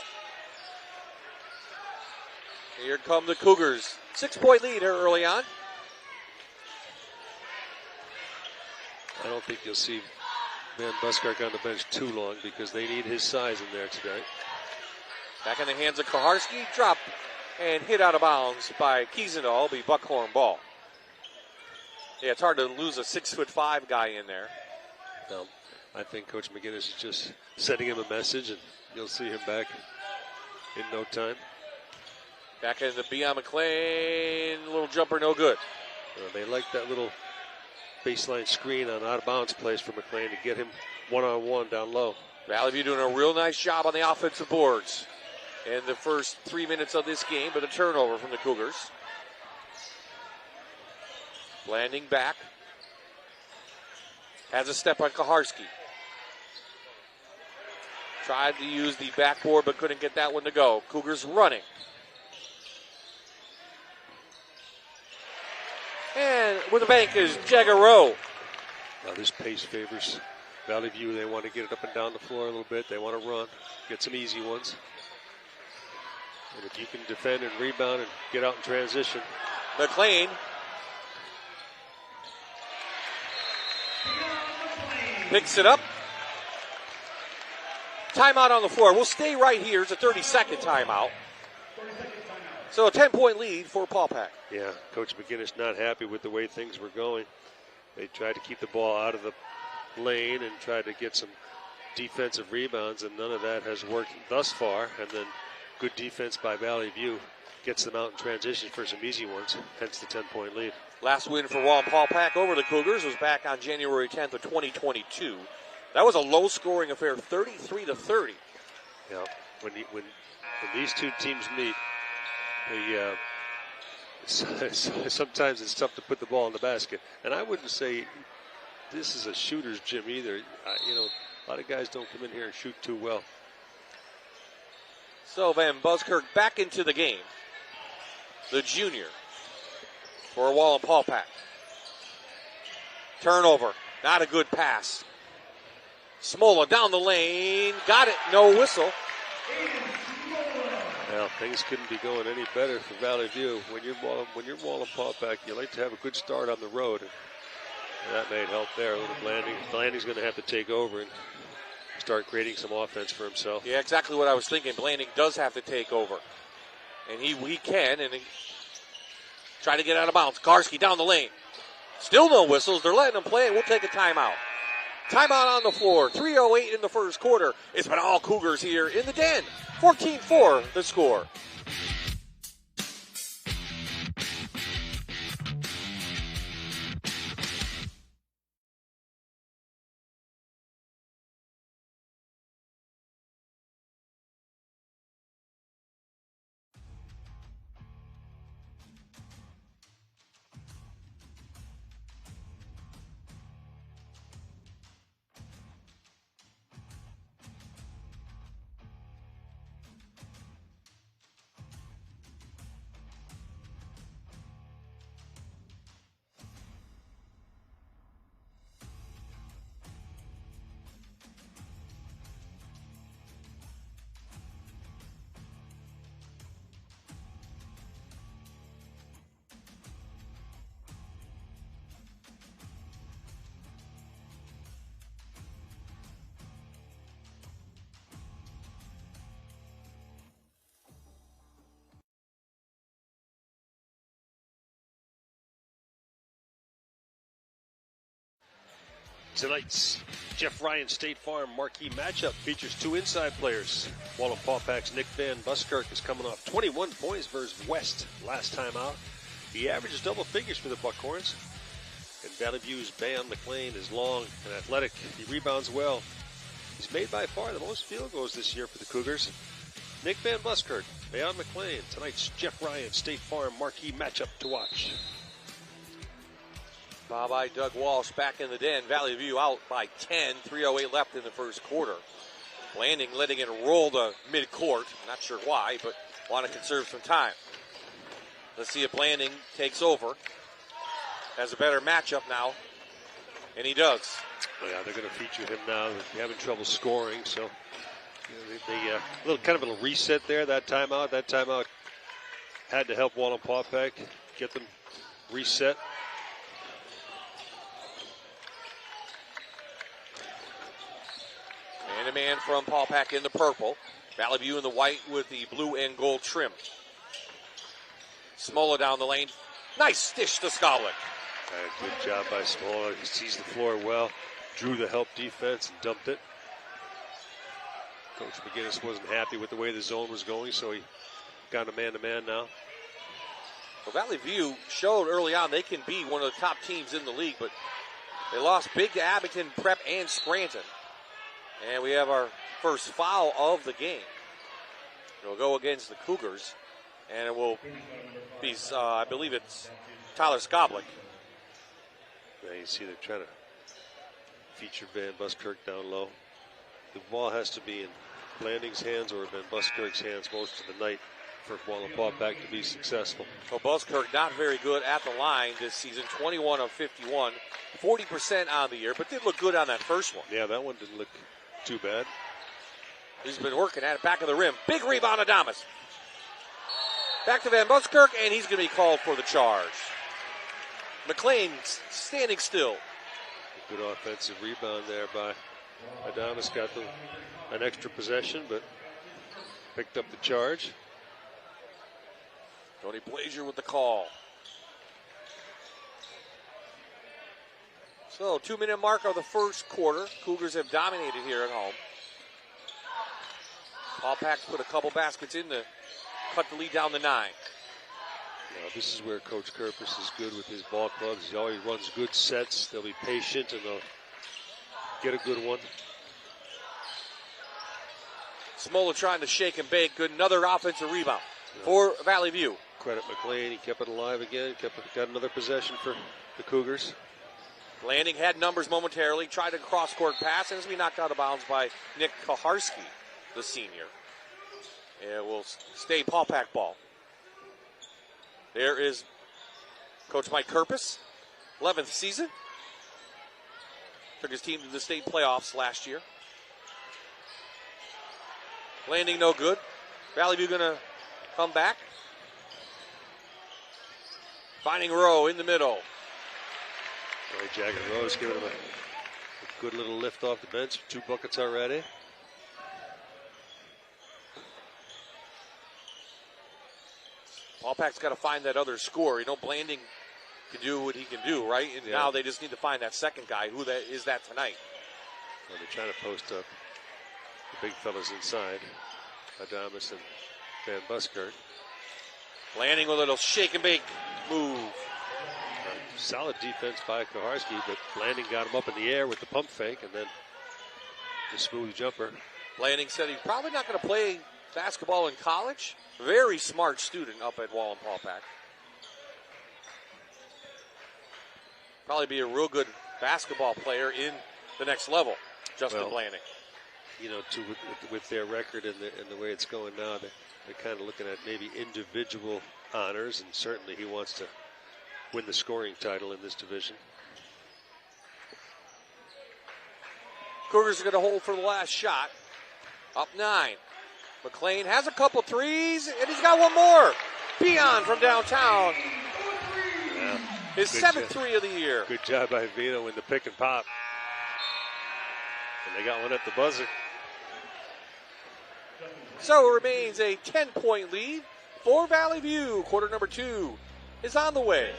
Here come the Cougars. 6-point lead here early on. I don't think you'll see Van Buskirk on the bench too long because they need his size in there tonight. Back in the hands of Koharski. Drop and hit out of bounds by Kiesendahl. Be Buckhorn ball. Yeah, it's hard to lose a 6'5" guy in there. No, I think Coach McGinnis is just sending him a message, and you'll see him back in no time. Back into Beyond McLean. Little jumper, no good. They like that little baseline screen on out-of-bounds plays for McLean to get him one-on-one down low. Valley View doing a real nice job on the offensive boards in the first 3 minutes of this game, but a turnover from the Cougars. Landing back. Has a step on Koharski. Tried to use the backboard, but couldn't get that one to go. Cougars running. And with the bank is Jagaro. Now this pace favors Valley View. They want to get it up and down the floor a little bit. They want to run, get some easy ones. And if you can defend and rebound and get out in transition. McLean. Picks it up. Timeout on the floor. We'll stay right here. It's a 30-second timeout. So a 10-point lead for Paupack. Yeah, Coach McGinnis not happy with the way things were going. They tried to keep the ball out of the lane and tried to get some defensive rebounds, and none of that has worked thus far. And then good defense by Valley View gets them out in transition for some easy ones, hence the 10-point lead. Last win for Wallenpaupack over the Cougars was back on January 10th of 2022. That was a low-scoring affair, 33-30. Yeah, when these two teams meet, sometimes it's tough to put the ball in the basket. And I wouldn't say this is a shooter's gym either. A lot of guys don't come in here and shoot too well. So Van Buskirk back into the game. The junior for Wallenpaupack. Turnover. Not a good pass. Smola down the lane. Got it. No whistle. Well, things couldn't be going any better for Valley View. When you're Wallenpaupack, you like to have a good start on the road. And that may help there. A little Blanding. Blanding's going to have to take over and start creating some offense for himself. Yeah, exactly what I was thinking. Blanding does have to take over. And he can, and he try to get out of bounds. Karski down the lane. Still no whistles. They're letting him play, and we'll take a timeout. Timeout on the floor. 3:08 in the first quarter. It's been all Cougars here in the den. 14-4 the score. Tonight's Jeff Ryan State Farm marquee matchup features two inside players. Wallenpaupack's Nick Van Buskirk is coming off 21 points versus West last time out. He averages double figures for the Buckhorns. And Valley View's Bayon McLean is long and athletic. He rebounds well. He's made by far the most field goals this year for the Cougars. Nick Van Buskirk, Bayon McLean, tonight's Jeff Ryan State Farm marquee matchup to watch. Bye-bye Doug Walsh back in the den. Valley View out by 10. 3:08 left in the first quarter. Landing letting it roll to midcourt. Not sure why, but want to conserve some time. Let's see if Landing takes over. Has a better matchup now. And he does. Oh, yeah, they're going to feature him now. They're having trouble scoring, so they kind of a little reset there. That timeout had to help Wallenpaupack get them reset. And a man from Paupack in the purple. Valley View in the white with the blue and gold trim. Smola down the lane. Nice dish to Skowlick. Good job by Smola. He sees the floor well. Drew the help defense and dumped it. Coach McGinnis wasn't happy with the way the zone was going, so he got a man-to-man now. Well, Valley View showed early on they can be one of the top teams in the league, but they lost big to Abington, Prep, and Scranton. And we have our first foul of the game. It'll go against the Cougars, and it will be, I believe it's Tyler Skowlick. Yeah, you see they're trying to feature Van Buskirk down low. The ball has to be in Blanding's hands or Van Buskirk's hands most of the night for Wallenpaupack to be successful. Well, Buskirk not very good at the line this season, 21 of 51, 40% on the year, but did look good on that first one. Yeah, that one didn't look too bad. He's been working at it, back of the rim. Big rebound, Adamas. Back to Van Buskirk, and he's going to be called for the charge. McLean standing still. Good offensive rebound there by Adamas. Got an extra possession, but picked up the charge. Tony Blazier with the call. So, 2-minute mark of the first quarter. Cougars have dominated here at home. Paupack's put a couple baskets in to cut the lead down to 9. Now, this is where Coach Kerpus is good with his ball clubs. He always runs good sets. They'll be patient and they'll get a good one. Smola trying to shake and bake. Good, another offensive rebound for Valley View. Credit McLean. He kept it alive again. Got another possession for the Cougars. Landing had numbers momentarily. Tried a cross-court pass and has been knocked out of bounds by Nick Kaharski, the senior. And it will stay Paupack ball. There is Coach Mike Kerpus, 11th season. Took his team to the state playoffs last year. Landing no good. Valley View going to come back. Finding Rowe in the middle. Jack and Rose giving him a good little lift off the bench. 2 buckets already. Paupack's got to find that other scorer. You know, Blanding can do what he can do, right? And now they just need to find that second guy. Who that is that tonight? Well, they're trying to post up the big fellas inside. Adamas and Van Buskirk. Blanding with a little shake and bake move. Solid defense by Kaharski, but Blanding got him up in the air with the pump fake and then the smooth jumper. Blanding said he's probably not going to play basketball in college. Very smart student up at Wallenpaupack. Probably be a real good basketball player in the next level, Justin Blanding. You know, with their record and the way it's going now, they're kind of looking at maybe individual honors, and certainly he wants to win the scoring title in this division. Cougars are going to hold for the last shot. Up 9. McLean has a couple threes, and he's got one more. Beon from downtown. Yeah, his 7th three of the year. Good job by Vino in the pick and pop. And they got one at the buzzer. So it remains a 10-point lead for Valley View. Quarter number 2 is on the way.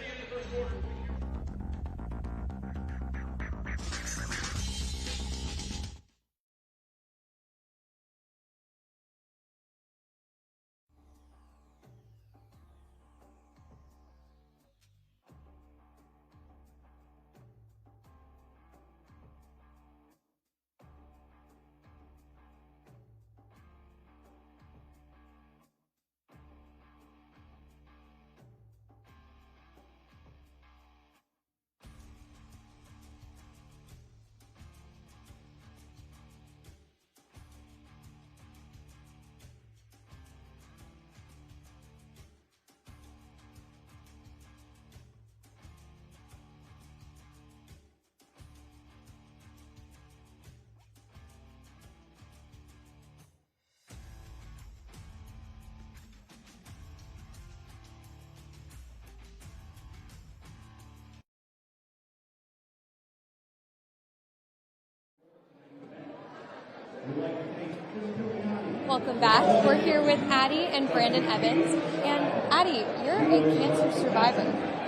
welcome back. We're here with Addie and Brandon Evans. And Addie, you're a cancer survivor.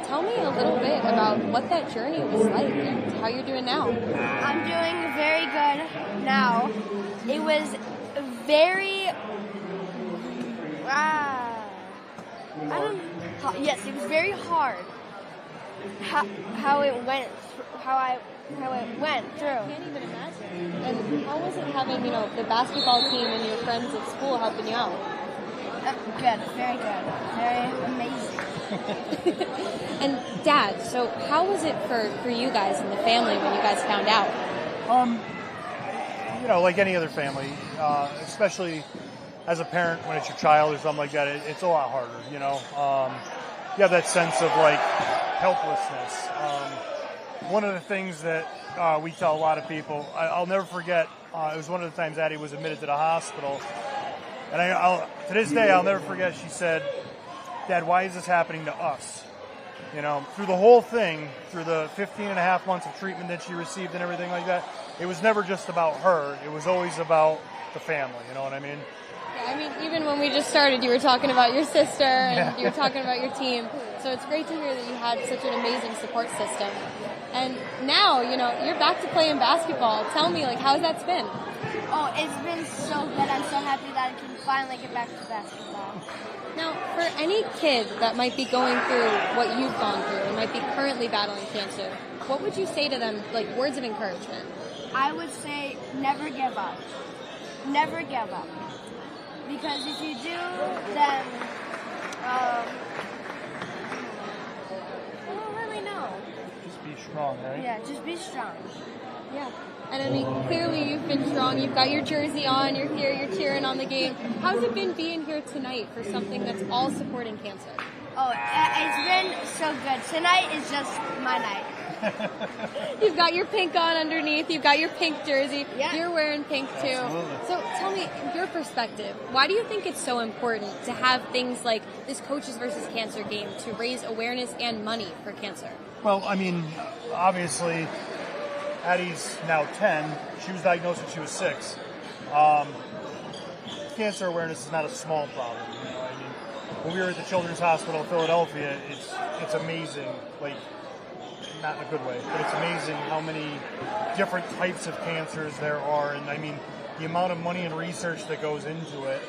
Tell me a little bit about what that journey was like and how you're doing now. I'm doing very good now. It was very, yes, it was very hard how it went through. I can't even imagine. And how was it having, the basketball team and your friends at school helping you out? Good, very good, very amazing. And Dad, so how was it for you guys and the family when you guys found out? Like any other family, especially as a parent when it's your child or something like that, it's a lot harder, you have that sense of like helplessness. One of the things that we tell a lot of people, I'll never forget, it was one of the times Addie was admitted to the hospital, and to this day I'll never forget, she said, Dad, why is this happening to us? Through the whole thing, through the 15 and a half months of treatment that she received and everything like that, it was never just about her. It was always about the family, you know what I mean? Yeah, I mean, even when we just started, you were talking about your sister and you were talking about your team. So it's great to hear that you had such an amazing support system. And now, you're back to playing basketball. Tell me, how's that been? Oh, it's been so good. I'm so happy that I can finally get back to basketball. Now, for any kid that might be going through what you've gone through and might be currently battling cancer, what would you say to them, words of encouragement? I would say never give up. Never give up. Because if you do, then I don't really know. Just be strong, right? Yeah, just be strong. Yeah. And I mean, clearly you've been strong. You've got your jersey on. You're here. You're cheering on the game. How's it been being here tonight for something that's all supporting cancer? Oh, it's been so good. Tonight is just my night. You've got your pink on underneath. You've got your pink jersey. Yeah. You're wearing pink too. Absolutely. So tell me, your perspective, why do you think it's so important to have things like this Coaches versus Cancer game to raise awareness and money for cancer? Well, I mean, obviously, Addie's now 10. She was diagnosed when she was 6. Cancer awareness is not a small problem. I mean, when we were at the Children's Hospital in Philadelphia, it's amazing. Not in a good way, but it's amazing how many different types of cancers there are, and I mean, the amount of money and research that goes into it,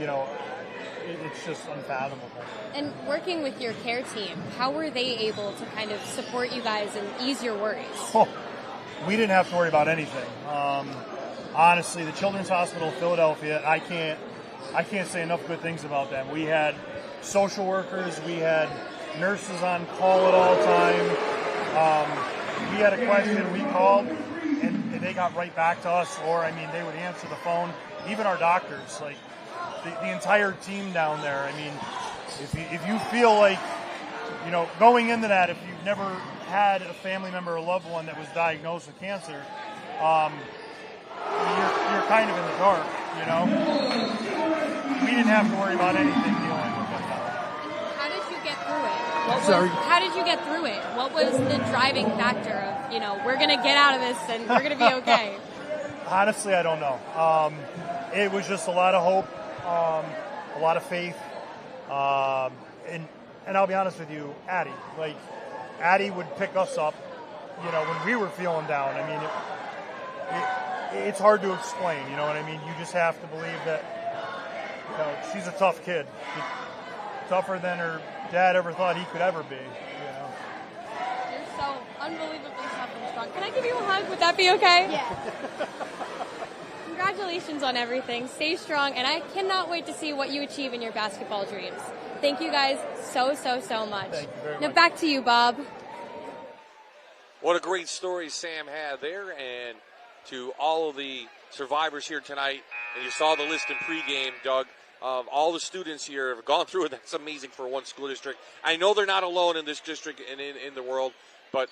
it's just unfathomable. And working with your care team, how were they able to kind of support you guys and ease your worries? Oh, we didn't have to worry about anything. Honestly, the Children's Hospital of Philadelphia, I can't say enough good things about them. We had social workers, we had nurses on call at all time. We had a question, we called, and they got right back to us, or, I mean, they would answer the phone. Even our doctors, the entire team down there. I mean, if you feel like, going into that, if you've never had a family member or loved one that was diagnosed with cancer, you're kind of in the dark, We didn't have to worry about anything dealing with it. How did you get through it? How did you get through it? What was the driving factor of, we're going to get out of this and we're going to be okay? Honestly, I don't know. It was just a lot of hope, a lot of faith, and I'll be honest with you, Addie would pick us up, when we were feeling down. I mean, it's hard to explain, you know what I mean? You just have to believe that, she's a tough kid, tougher than her dad ever thought he could ever be, You're so unbelievably tough and strong. Can I give you a hug? Would that be okay? Yeah. Congratulations on everything. Stay strong, and I cannot wait to see what you achieve in your basketball dreams. Thank you guys so much. Thank you very much. Now back to you, Bob. What a great story Sam had there, and to all of the survivors here tonight, and you saw the list in pregame, Doug, of all the students here have gone through it. That's amazing for one school district. I know they're not alone in this district and in the world, but,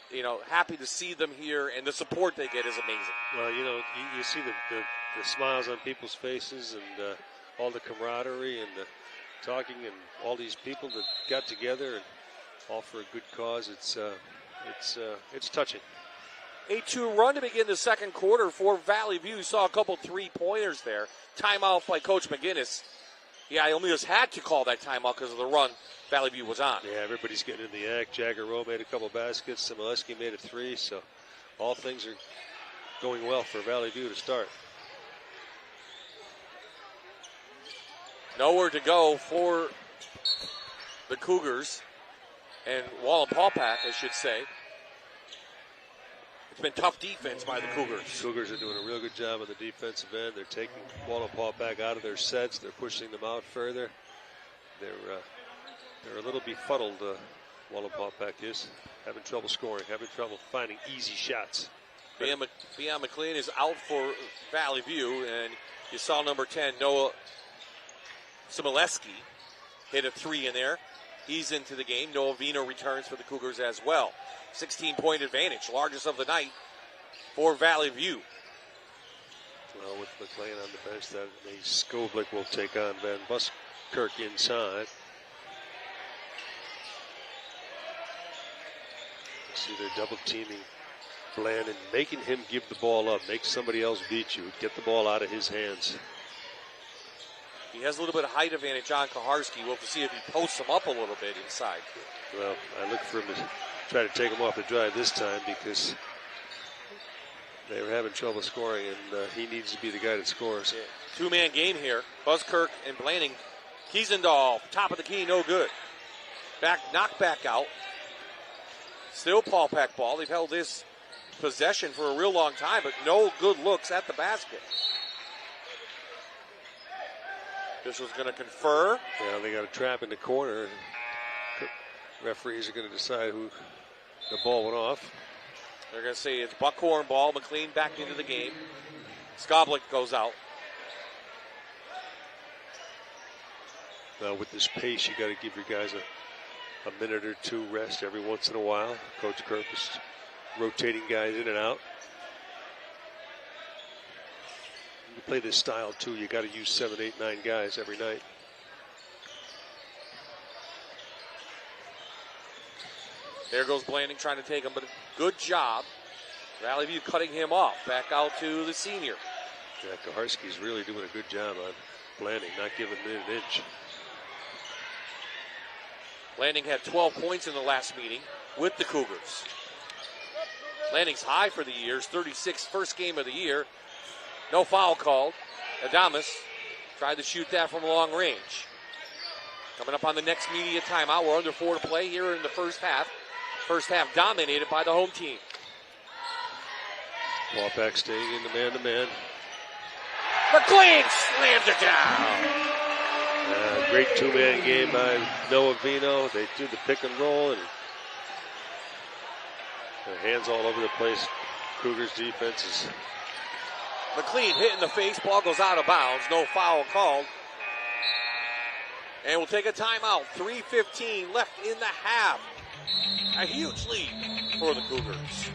happy to see them here, and the support they get is amazing. Well, you see the smiles on people's faces and all the camaraderie and the talking and all these people that got together and all for a good cause. It's touching. a 2-run to begin the second quarter for Valley View. You saw a couple 3-pointers there. Timeout by Coach McGinnis. Yeah, he almost had to call that timeout because of the run Valley View was on. Yeah, everybody's getting in the act. Jagger Rowe made a couple baskets. Simoleski made a 3. So all things are going well for Valley View to start. Nowhere to go for the Cougars and Wallenpaupack, I should say. It's been tough defense by the Cougars. Cougars are doing a real good job on the defensive end. They're taking Wallenpaupack out of their sets. They're pushing them out further. They're a little befuddled, Wallenpaupack is. Having trouble scoring, having trouble finding easy shots. Beyond McLean is out for Valley View, and you saw number 10, Noah Simoleski, hit a 3 in there. He's into the game. Noah Vino returns for the Cougars as well. 16-point advantage, largest of the night for Valley View. Well, with McLean on the bench, that means Skoblik will take on Van Buskirk inside. See, they're double teaming Bland and making him give the ball up, make somebody else beat you, get the ball out of his hands. He has a little bit of height advantage on Kaharski. We'll have to see if he posts him up a little bit inside. Well, I look for him to try to take him off the drive this time because they were having trouble scoring, and he needs to be the guy that scores. Yeah. Two-man game here. Buskirk and Blanding. Kiesendahl, top of the key, no good. Knocked back out. Still Paupack ball. They've held this possession for a real long time, but no good looks at the basket. Official's going to confer. Yeah, they got a trap in the corner. Referees are going to decide who the ball went off. They're going to say it's Buckhorn ball. McLean back into the game. Skoblik goes out. Now with this pace, you got to give your guys a minute or two rest every once in a while. Coach Kerp is rotating guys in and out. You play this style too, you got to use 7, 8, 9 guys every night. There goes Blanding trying to take him, but a good job. Valley View cutting him off. Back out to the senior. Yeah, Kaharski's really doing a good job on Blanding, not giving him an inch. Blanding had 12 points in the last meeting with the Cougars. Blanding's high for the year, 36, first game of the year. No foul called. Adamas tried to shoot that from long range. Coming up on the next media timeout. We're under 4 to play here in the first half. First half dominated by the home team. Paupack staying in the man-to-man. McLean slams it down. Great two-man game by Noah Vino. They do the pick and roll, and their hands all over the place. Cougars defense is... McLean hit in the face. Ball goes out of bounds. No foul called. And we'll take a timeout. 3:15 left in the half. A huge lead for the Cougars.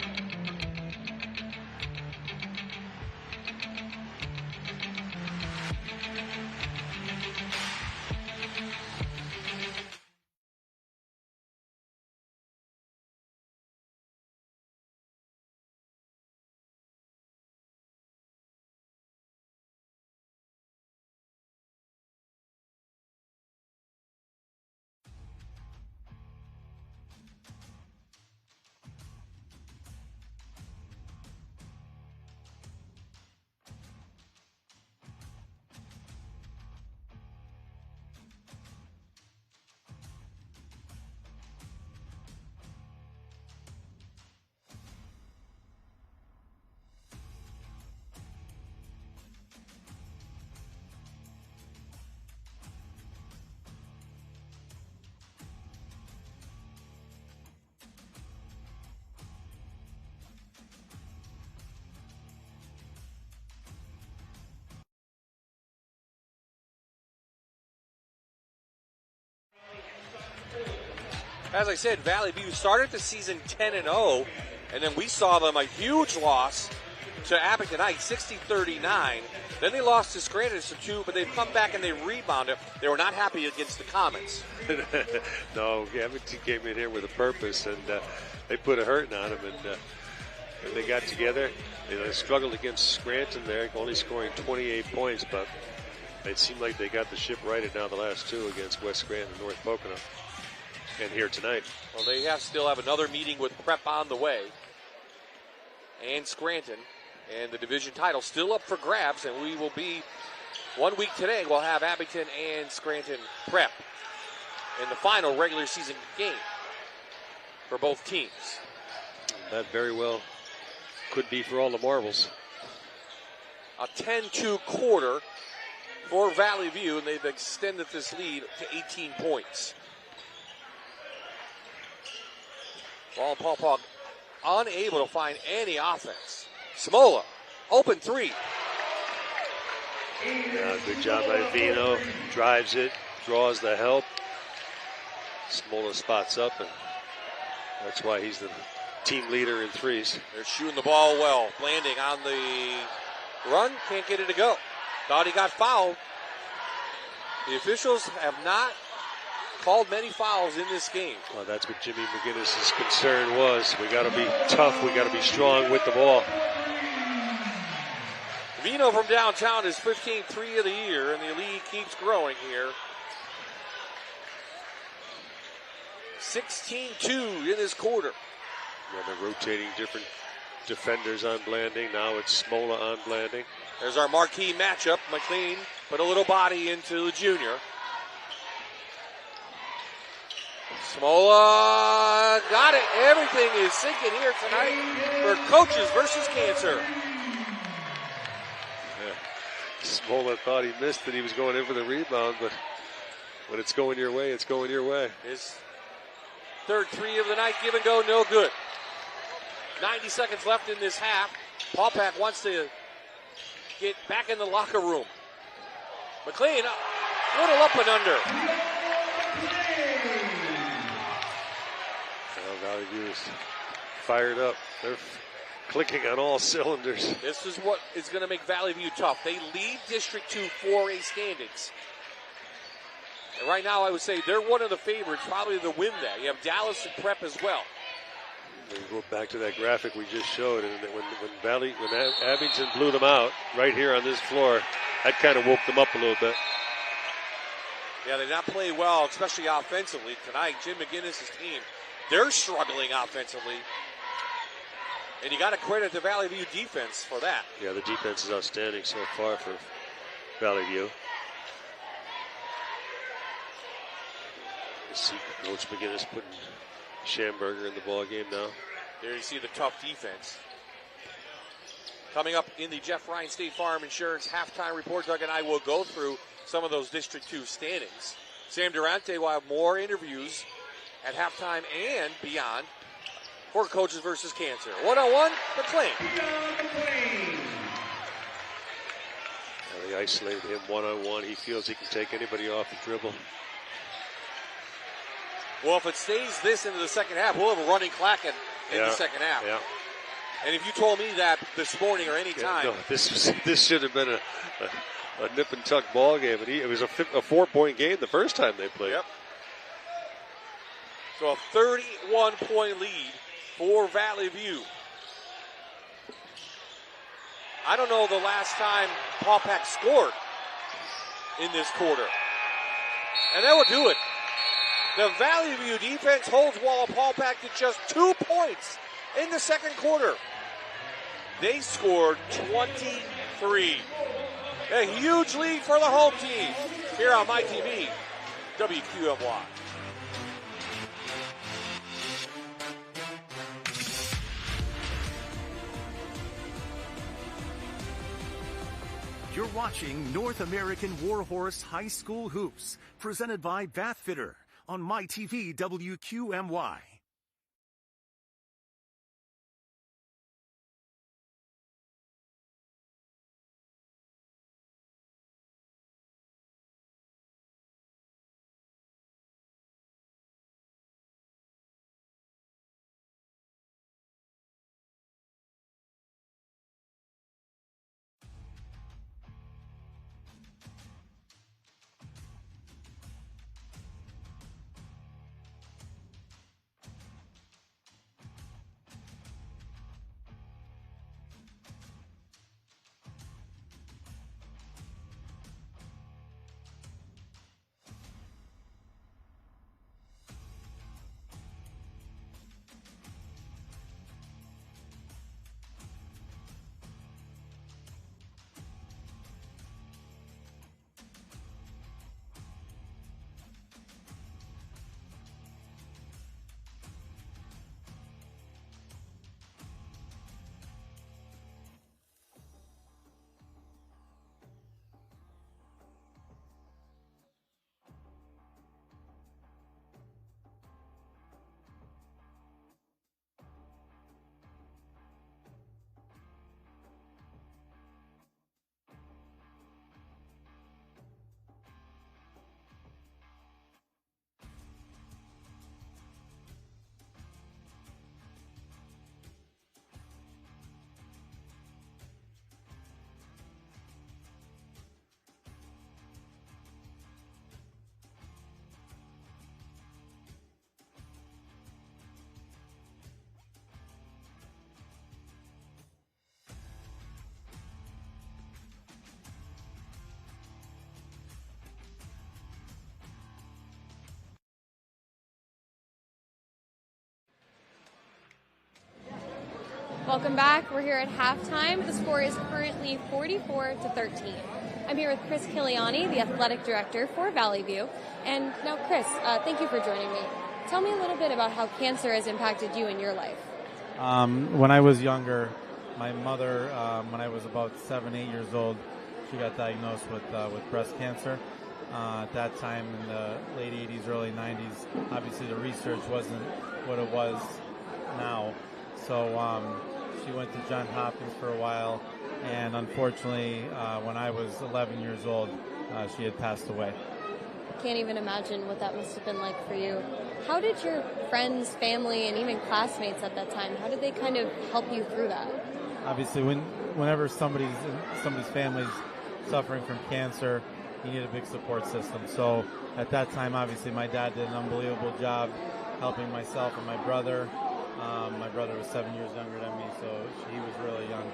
As I said, Valley View started the season 10-0, and then we saw them a huge loss to Abington Heights, 60-39. Then they lost to Scranton to 2, but they've come back and they rebounded. They were not happy against the Comets. No, Abington came in here with a purpose, and they put a hurting on them. And and they got together. They struggled against Scranton there, only scoring 28 points, but it seemed like they got the ship righted now the last two against West Scranton and North Pocono. And here tonight. Well, they still have another meeting with Prep on the way. And Scranton. And the division title still up for grabs. And we will be, 1 week today, we'll have Abington and Scranton Prep in the final regular season game for both teams. That very well could be for all the marbles. A 10-2 quarter for Valley View, and they've extended this lead to 18 points. Wallenpaupack unable to find any offense. Smola, open three. Yeah, good job by Vino. Drives it, draws the help. Smola spots up, and that's why he's the team leader in threes. They're shooting the ball well. Blanding on the run, can't get it to go. Thought he got fouled. The officials have not called many fouls in this game. Well, that's what Jimmy McGinnis' concern was. We got to be tough. We got to be strong with the ball. Vino from downtown is 15th three of the year, and the lead keeps growing here. 16-2 in this quarter. Yeah, they're rotating different defenders on Blanding. Now it's Smola on Blanding. There's our marquee matchup. McLean put a little body into the junior. Smola got it. Everything is sinking here tonight for coaches versus cancer. Yeah. Smola thought he missed it. He was going in for the rebound, but when it's going your way, it's going your way. His third three of the night, give and go, no good. 90 seconds left in this half. Paupack wants to get back in the locker room. McLean, little up and under. Valley View is fired up. They're clicking on all cylinders. This is what is going to make Valley View tough. They lead District 2 4A standings. And right now, I would say they're one of the favorites, probably to win that. You have Dallas and Prep as well. We go back to that graphic we just showed, and when Abington blew them out right here on this floor, that kind of woke them up a little bit. Yeah, they not play well, especially offensively tonight. Jim McGinnis' team, they're struggling offensively. And you got to credit the Valley View defense for that. Yeah, the defense is outstanding so far for Valley View. You see Coach McGinnis putting Schamberger in the ball game now. There you see the tough defense. Coming up in the Jeff Ryan State Farm Insurance halftime report, Doug and I will go through some of those District 2 standings. Sam Durante will have more interviews at halftime and beyond for Coaches versus Cancer. 101, McLean. They isolated him one-on-one. He feels he can take anybody off the dribble. Well, if it stays this into the second half, we'll have a running clock in the second half. Yeah. And if you told me that this morning or any time. No, this should have been a nip and tuck ball game. And it was a 4-point game the first time they played. Yep. So a 31-point lead for Valley View. I don't know the last time Paupack scored in this quarter. And that will do it. The Valley View defense holds Wallenpaupack to just 2 points in the second quarter. They scored 23. A huge lead for the home team here on MyTV, WQMY. You're watching North American Warhorse High School Hoops, presented by Bathfitter on MyTV WQMY. Welcome back. We're here at halftime. The score is currently 44-13. I'm here with Chris Kiliani, the athletic director for Valley View. And now, Chris, thank you for joining me. Tell me a little bit about how cancer has impacted you in your life. When I was younger, my mother, when I was about 7, 8 years old, she got diagnosed with breast cancer. At that time, in the late 80s, early 90s, obviously the research wasn't what it was now. So she went to Johns Hopkins for a while, and unfortunately, when I was 11 years old, she had passed away. Can't even imagine what that must have been like for you. How did your friends, family, and even classmates at that time, how did they kind of help you through that? Obviously, whenever somebody's family's suffering from cancer, you need a big support system. So at that time, obviously, my dad did an unbelievable job helping myself and my brother. My brother was 7 years younger than me, so he was really young.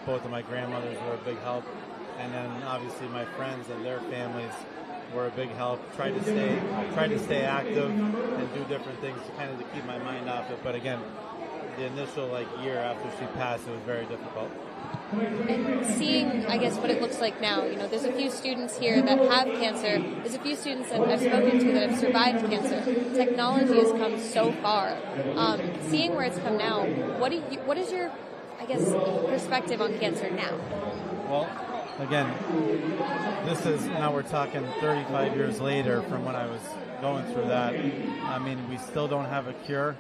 Both of my grandmothers were a big help. And then obviously my friends and their families were a big help. Tried to stay active and do different things to kind of to keep my mind off it. But again, the initial year after she passed, it was very difficult. And seeing, I guess, what it looks like now, there's a few students here that have cancer. There's a few students that I've spoken to that have survived cancer. Technology has come so far. Seeing where it's come now, what is your, I guess, perspective on cancer now? Well, again, now we're talking 35 years later from when I was going through that. I mean, we still don't have a cure,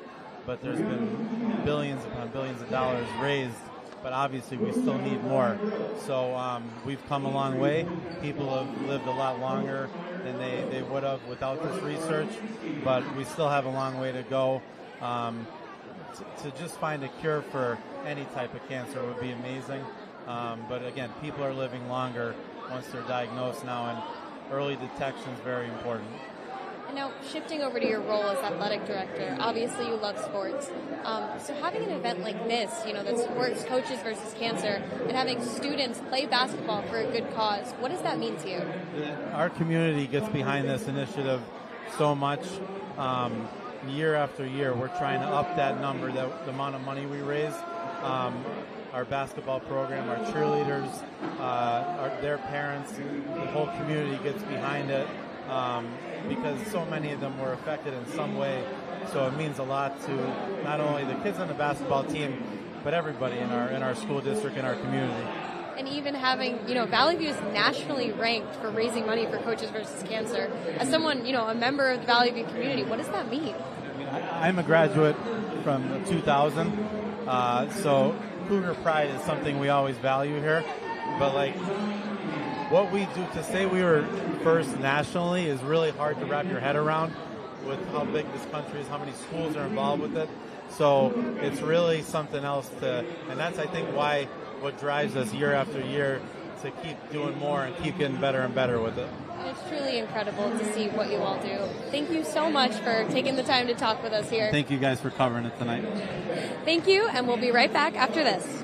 but there's been billions upon billions of dollars raised. But obviously we still need more. So we've come a long way. People have lived a lot longer than they would have without this research, but we still have a long way to go. To just find a cure for any type of cancer would be amazing. But again, people are living longer once they're diagnosed now, and early detection is very important. And now, shifting over to your role as athletic director, obviously you love sports. So having an event like this, that supports Coaches versus Cancer, and having students play basketball for a good cause, what does that mean to you? Our community gets behind this initiative so much. Year after year, we're trying to up that number, the amount of money we raise. Our basketball program, our cheerleaders, their parents, the whole community gets behind it. Because so many of them were affected in some way. So it means a lot to not only the kids on the basketball team, but everybody in our school district and our community. And even having, Valley View is nationally ranked for raising money for Coaches versus Cancer. As someone, a member of the Valley View community, what does that mean? I'm a graduate from 2000, so Cougar Pride is something we always value here. But what we do, to say we were first nationally is really hard to wrap your head around with how big this country is, how many schools are involved with it. So it's really something else and that's, I think, what drives us year after year to keep doing more and keep getting better and better with it. It's truly incredible to see what you all do. Thank you so much for taking the time to talk with us here. Thank you guys for covering it tonight. Thank you, and we'll be right back after this.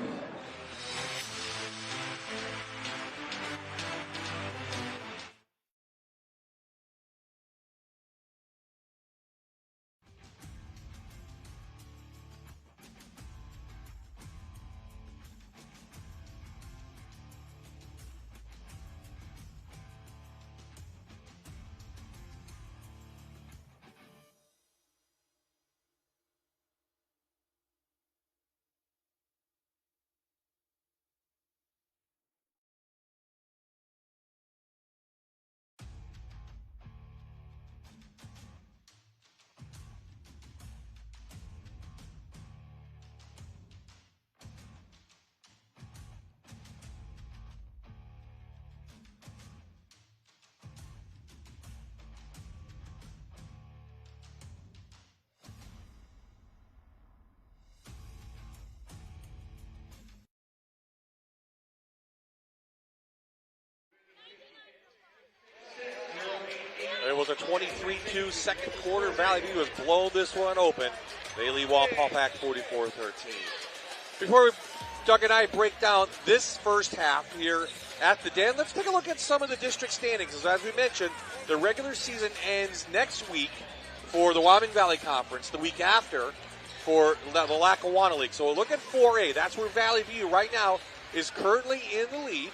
It was a 23-2 second quarter. Valley View has blown this one open. They lead Wallenpaupack 44-13. Before Doug and I break down this first half here at the Den, let's take a look at some of the district standings. As we mentioned, the regular season ends next week for the Wyoming Valley Conference. The week after for the Lackawanna League. So we'll look at 4A. That's where Valley View right now is currently in the lead,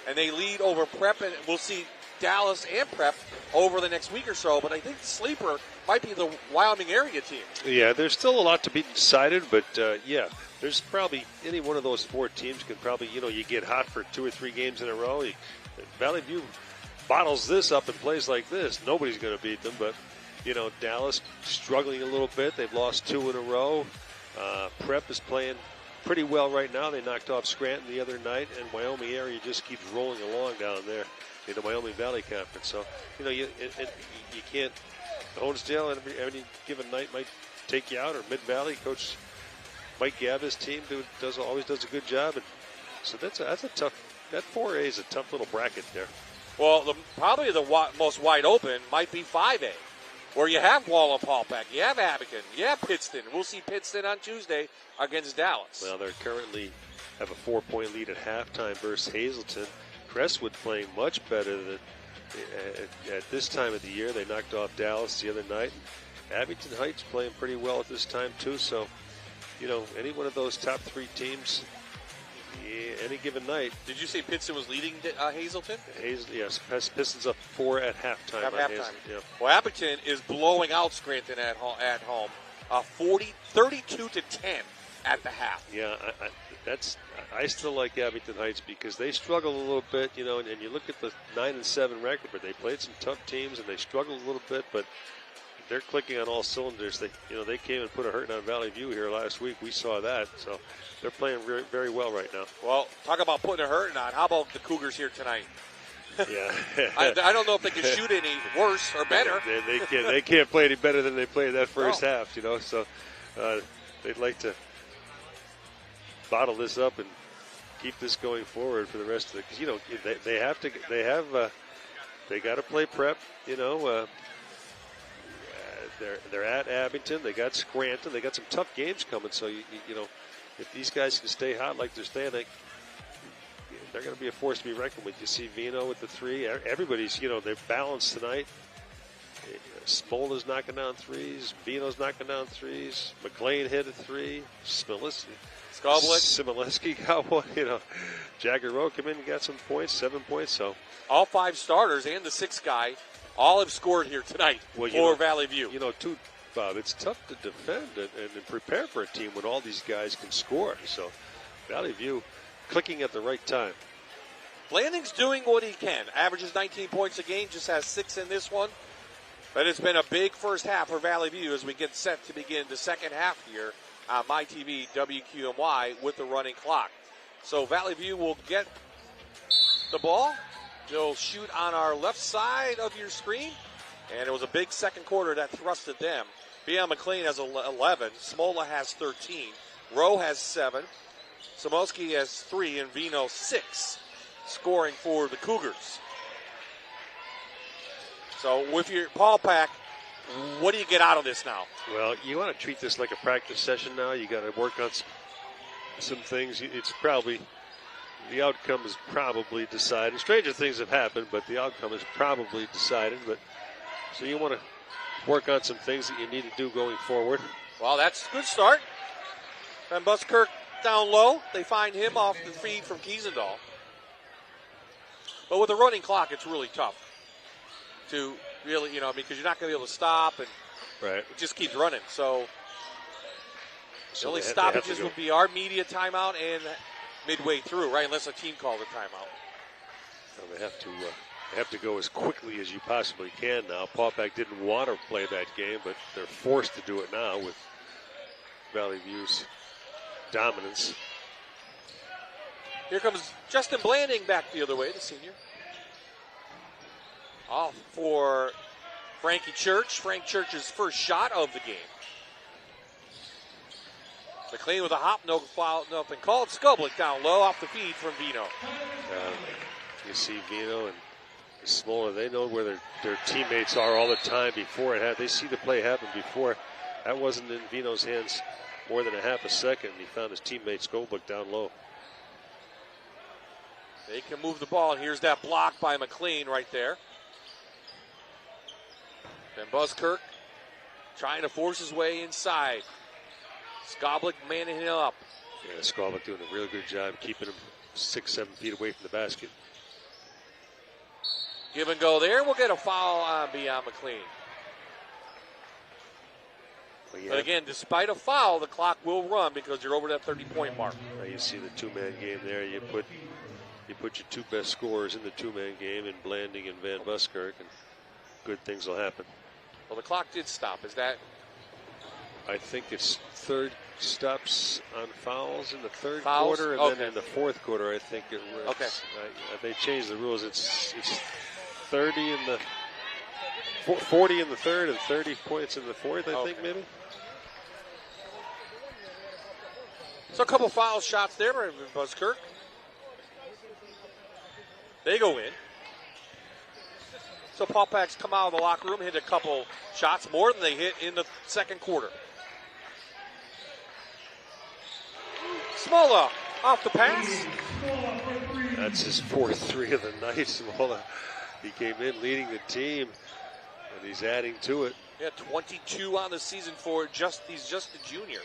and they lead over Prep, and we'll see Dallas and Prep over the next week or so. But I think the sleeper might be the Wyoming area team. Yeah, there's still a lot to be decided, but yeah, there's probably any one of those 4 teams can probably, you get hot for 2 or 3 games in a row. Valley View bottles this up and plays like this. Nobody's going to beat them, but Dallas struggling a little bit. They've lost 2 in a row. Prep is playing pretty well right now. They knocked off Scranton the other night, and Wyoming area just keeps rolling along down there in the Wyoming Valley Conference. So, you can't. Honesdale any given night might take you out, or Mid-Valley. Coach Mike Gaba's team always does a good job. And so that's a tough. That 4A is a tough little bracket there. Well, probably the most wide open might be 5A, where you have Wallenpaupack, you have Abington, you have Pittston. We'll see Pittston on Tuesday against Dallas. Well, they currently have a 4-point lead at halftime versus Hazleton. Crestwood playing much better than at this time of the year. They knocked off Dallas the other night. Abington Heights playing pretty well at this time too. So, any one of those top 3 teams, any given night. Did you say Pittston was leading Hazleton? Yes, Pistons up 4 at halftime. Yeah. Well, Abington is blowing out Scranton at home, 32-10 at the half. Yeah, I still like Abington Heights because they struggle a little bit, and you look at the 9-7 record, but they played some tough teams and they struggled a little bit, but they're clicking on all cylinders. They came and put a hurting on Valley View here last week. We saw that, so they're playing very, very well right now. Well, talk about putting a hurting on. How about the Cougars here tonight? Yeah, I don't know if they can shoot any worse or better. They can't play any better than they played that first half, So they'd like to bottle this up and keep this going forward for the rest of the. Because they got to play Prep. They're at Abington. They got Scranton. They got some tough games coming. So if these guys can stay hot like they're staying, they're going to be a force to be reckoned with. You see Vino with the 3. Everybody's they're balanced tonight. Smola's knocking down 3s. Vino's knocking down 3s. McLean hit a 3. Smoleski got one. Jagger Rowe came in and got some points, 7 points. So all 5 starters and the 6th guy all have scored here tonight for Valley View. Too, Bob, it's tough to defend and prepare for a team when all these guys can score. So Valley View clicking at the right time. Blanding's doing what he can. Averages 19 points a game, just has 6 in this one. But it's been a big first half for Valley View as we get set to begin the second half here on MyTV WQMY with the running clock. So Valley View will get the ball. They'll shoot on our left side of your screen. And it was a big second quarter that thrusted them. Beyond McLean has 11. Smola has 13. Rowe has 7. Samolski has 3. And Vino 6. Scoring for the Cougars. So with your Paupack, what do you get out of this now? Well, you want to treat this like a practice session now. You got to work on some things. It's probably, the outcome is probably decided. Stranger things have happened, but the outcome is probably decided. But so you want to work on some things that you need to do going forward. Well, that's a good start. Van Buskirk down low. They find him off the feed from Kiesendahl. But with the running clock, it's really tough to really, because you're not going to be able to stop, and right. It just keeps running. So the only stoppages would be our media timeout and midway through, right? Unless a team called a timeout. Well, they have to go as quickly as you possibly can now. Paupack didn't want to play that game, but they're forced to do it now with Valley View's dominance. Here comes Justin Blanding back the other way, the senior. Off for Frankie Church. Frank Church's first shot of the game. McLean with a hop, no foul, nothing called. Skoblik down low off the feed from Vino. You see Vino and Smola, they know where their teammates are all the time before they see the play happen before. That wasn't in Vino's hands more than a half a second, and he found his teammate Skoblik down low. They can move the ball, and here's that block by McLean right there. Then Buskirk trying to force his way inside. Skoblik manning him up. Yeah, Skoblik doing a really good job keeping him 6-7 feet away from the basket. Give and go there. We'll get a foul on beyond McLean. But again, despite a foul, the clock will run because you're over that 30-point mark. Now you see the two-man game there. You put your two best scorers in the two-man game in Blanding and Van Buskirk, and good things will happen. Well, the clock did stop. Is that? I think it's third stops on fouls in the third Fouls? quarter, and Okay. then in the fourth quarter, I think it was. Okay. They changed the rules. It's 30 in the 40 in the third and 30 points in the fourth. I think maybe. So a couple foul shots there for Buskirk. They go in. So Paupack's come out of the locker room, hit a couple shots, more than they hit in the second quarter. Smola off the pass. That's his fourth three of the night. Smola, he came in leading the team, and he's adding to it. Yeah, 22 on the season for he's just a junior.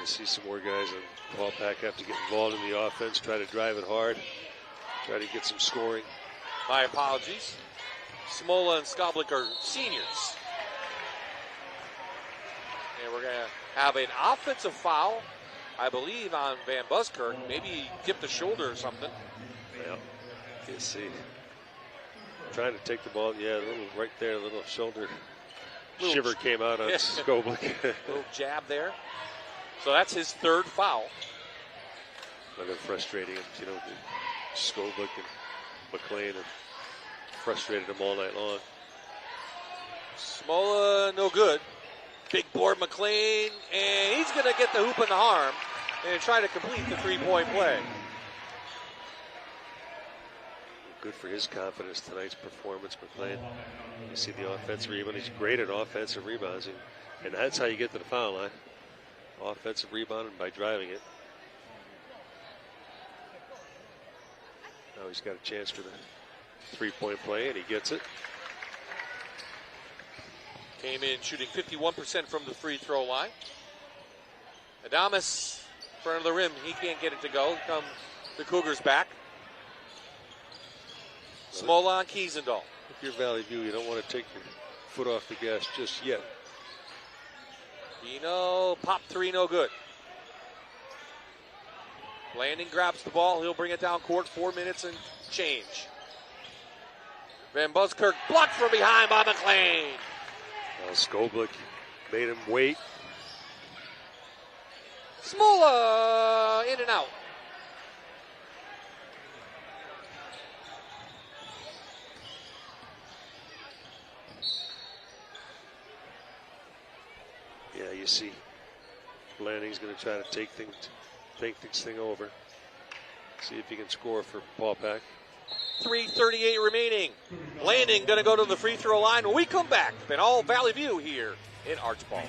You see some more guys on Paupack have to get involved in the offense, try to drive it hard, try to get some scoring. My apologies. Smola and Skoblik are seniors. And we're going to have an offensive foul, I believe, on Van Buskirk. Maybe he tipped the shoulder or something. Yeah, you see. Trying to take the ball, yeah, a little right there, a little shoulder shiver came out on Skoblik. Little jab there. So that's his third foul. But they're frustrating him. You know, Skoblik and McLean have frustrated him all night long. Smola, no good. Big board McLean, and he's going to get the hoop in the arm and try to complete the three-point play. Good for his confidence, tonight's performance, McLean. You see the offensive rebound. He's great at offensive rebounds, and that's how you get to the foul line. Offensive rebound and by driving it. Now he's got a chance for the three-point play, and he gets it. Came in shooting 51% from the free throw line. Adamas, in front of the rim, he can't get it to go. Come the Cougars back. Smola on Kiesendahl. If you're Valley View, you don't want to take your foot off the gas just yet. Dino, pop three, no good. Landing grabs the ball. He'll bring it down court. 4 minutes and change. Van Buskirk blocked from behind by McLean. Skoblik made him wait. Smola in and out. Yeah, you see, Blanding's going to try to take this thing over. See if he can score for Paupack. 3:38 remaining. Landing going to go to the free throw line when we come back. Been all Valley View here in Archbald.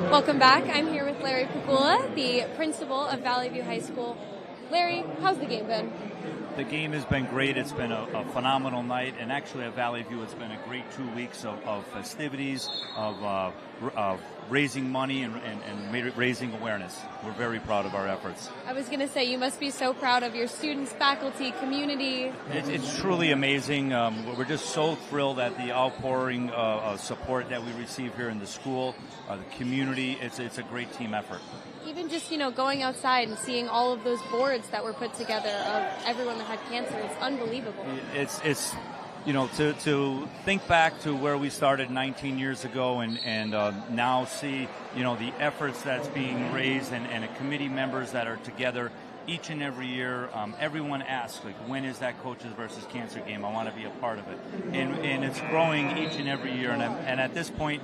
Welcome back. I'm here with Larry Pegula, the principal of Valley View High School. Larry, how's the game been? The game has been great. It's been a phenomenal night, and actually at Valley View, it's been a great 2 weeks of festivities, of raising money and raising awareness. We're very proud of our efforts. I was going to say, you must be so proud of your students, faculty, community. It's truly amazing. We're just so thrilled at the outpouring support that we receive here in the school, the community. It's a great team effort. Even just, going outside and seeing all of those boards that were put together of everyone that had cancer, it's unbelievable. It's to think back to where we started 19 years ago and now see, the efforts that's being raised and the committee members that are together each and every year. Everyone asks, when is that Coaches versus Cancer game? I want to be a part of it. And it's growing each and every year. And at this point,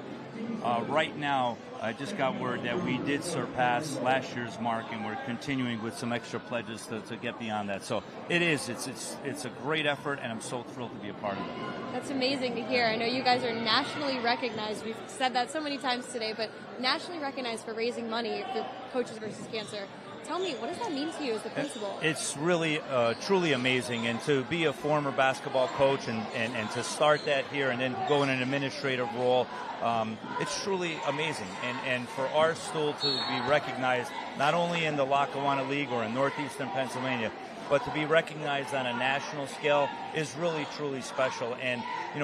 right now, I just got word that we did surpass last year's mark, and we're continuing with some extra pledges to get beyond that. So it's a great effort, and I'm so thrilled to be a part of it. That's amazing to hear. I know you guys are nationally recognized. We've said that so many times today, but nationally recognized for raising money for Coaches versus Cancer. Tell me, what does that mean to you as the principal? It's really, truly amazing. And to be a former basketball coach and to start that here and then go in an administrative role, it's truly amazing. And for our school to be recognized not only in the Lackawanna League or in Northeastern Pennsylvania, but to be recognized on a national scale is really, truly special. And,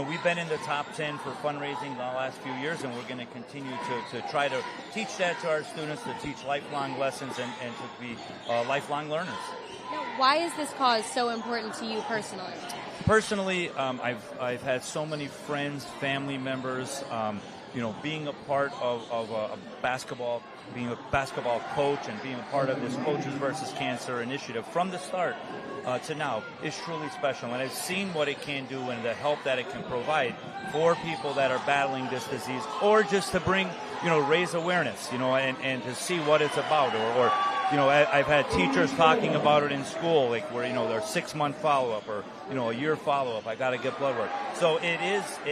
we've been in the top 10 for fundraising the last few years, and we're going to continue to try to teach that to our students, to teach lifelong lessons and to be lifelong learners. Now, why is this cause so important to you personally? Personally, I've had so many friends, family members, being a part of a basketball, being a basketball coach and being a part of this Coaches versus Cancer initiative from the start to now is truly special. And I've seen what it can do and the help that it can provide for people that are battling this disease, or just to bring, raise awareness, and to see what it's about, or I've had teachers talking about it in school, like where, their 6-month follow-up or, a year follow-up. I got to get blood work. So it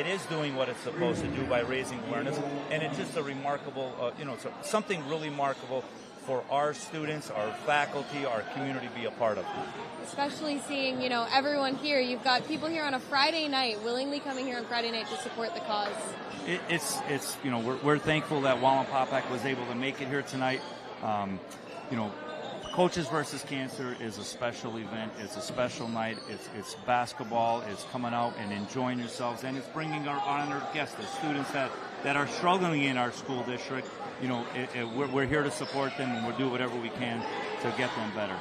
is doing what it's supposed to do by raising awareness. And it's just a remarkable, something really remarkable for our students, our faculty, our community to be a part of. Especially seeing, everyone here. You've got people here on a Friday night, willingly coming here on Friday night to support the cause. It's we're thankful that Wallenpaupack was able to make it here tonight. Coaches versus Cancer is a special event. It's a special night. It's basketball. It's coming out and enjoying yourselves, and it's bringing our honored guests, the students that are struggling in our school district. We're here to support them, and we'll do whatever we can to get them better.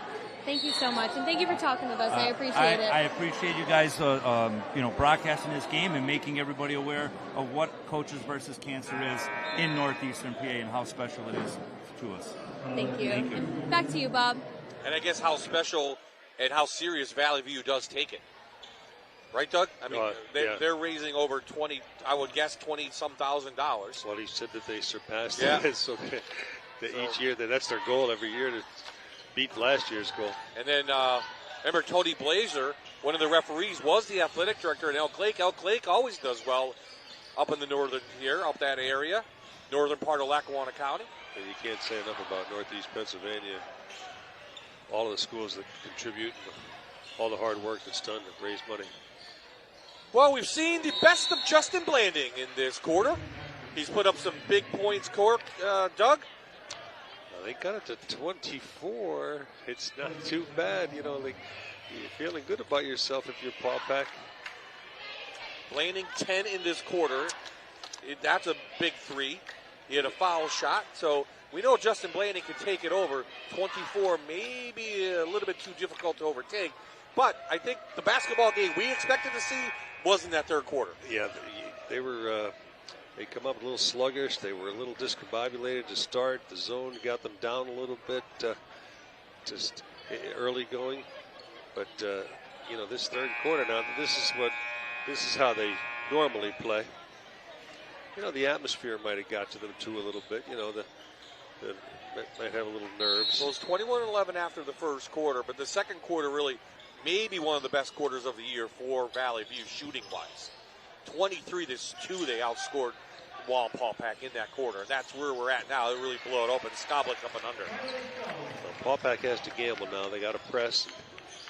Thank you so much, and thank you for talking with us. I appreciate it. I appreciate you guys, broadcasting this game and making everybody aware of what Coaches versus Cancer is in Northeastern PA and how special it is to us. Thank you. Thank you. Back to you, Bob. And I guess how special and how serious Valley View does take it. Right, Doug? I mean, they're raising over 20, I would guess $20-some thousand. Well, he said that they surpassed it. Yeah. So each year, that's their goal every year, to beat last year's goal. And then, remember Tony Blazer, one of the referees, was the athletic director in Elk Lake. Elk Lake always does well up in the northern here, up that area, northern part of Lackawanna County. And you can't say enough about Northeast Pennsylvania. All of the schools that contribute, and all the hard work that's done to raise money. Well, we've seen the best of Justin Blanding in this quarter. He's put up some big points, Doug. They got it to 24. It's not too bad. You're feeling good about yourself if you're Paupack. Blanding 10 in this quarter. That's a big three. He had a foul shot, so we know Justin Blanding can take it over. 24, maybe a little bit too difficult to overtake. But I think the basketball game we expected to see was in that third quarter. Yeah, they were. They come up a little sluggish. They were a little discombobulated to start. The zone got them down a little bit, just early going. But this third quarter now, this is how they normally play. The atmosphere might have got to them too a little bit. They might have a little nerves. Well, it was 21-11 after the first quarter, but the second quarter really maybe one of the best quarters of the year for Valley View shooting-wise. 23-2, they outscored Wallenpaupack in that quarter. And that's where we're at now. They really blow it open. Skoblik up and under. Well, Paupack has to gamble now. They got to press, and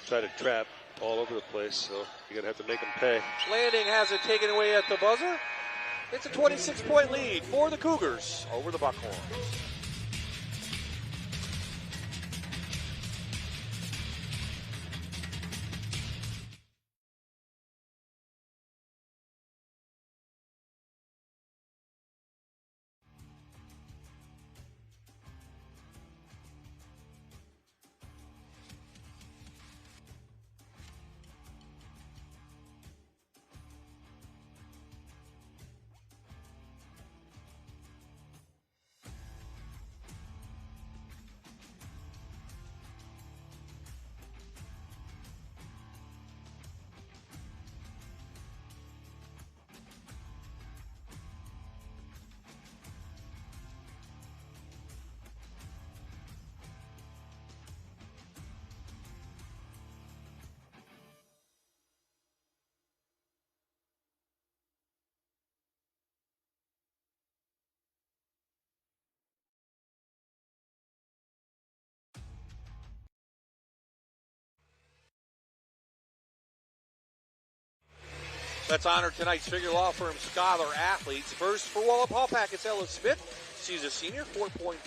try to trap all over the place, so you're going to have to make them pay. Landing has it taken away at the buzzer. It's a 26-point lead for the Cougars over the Buckhorns. Let's honor tonight's Figure Law Firm Scholar Athletes. First for Wallenpaupack, it's Ella Smith. She's a senior, 4.5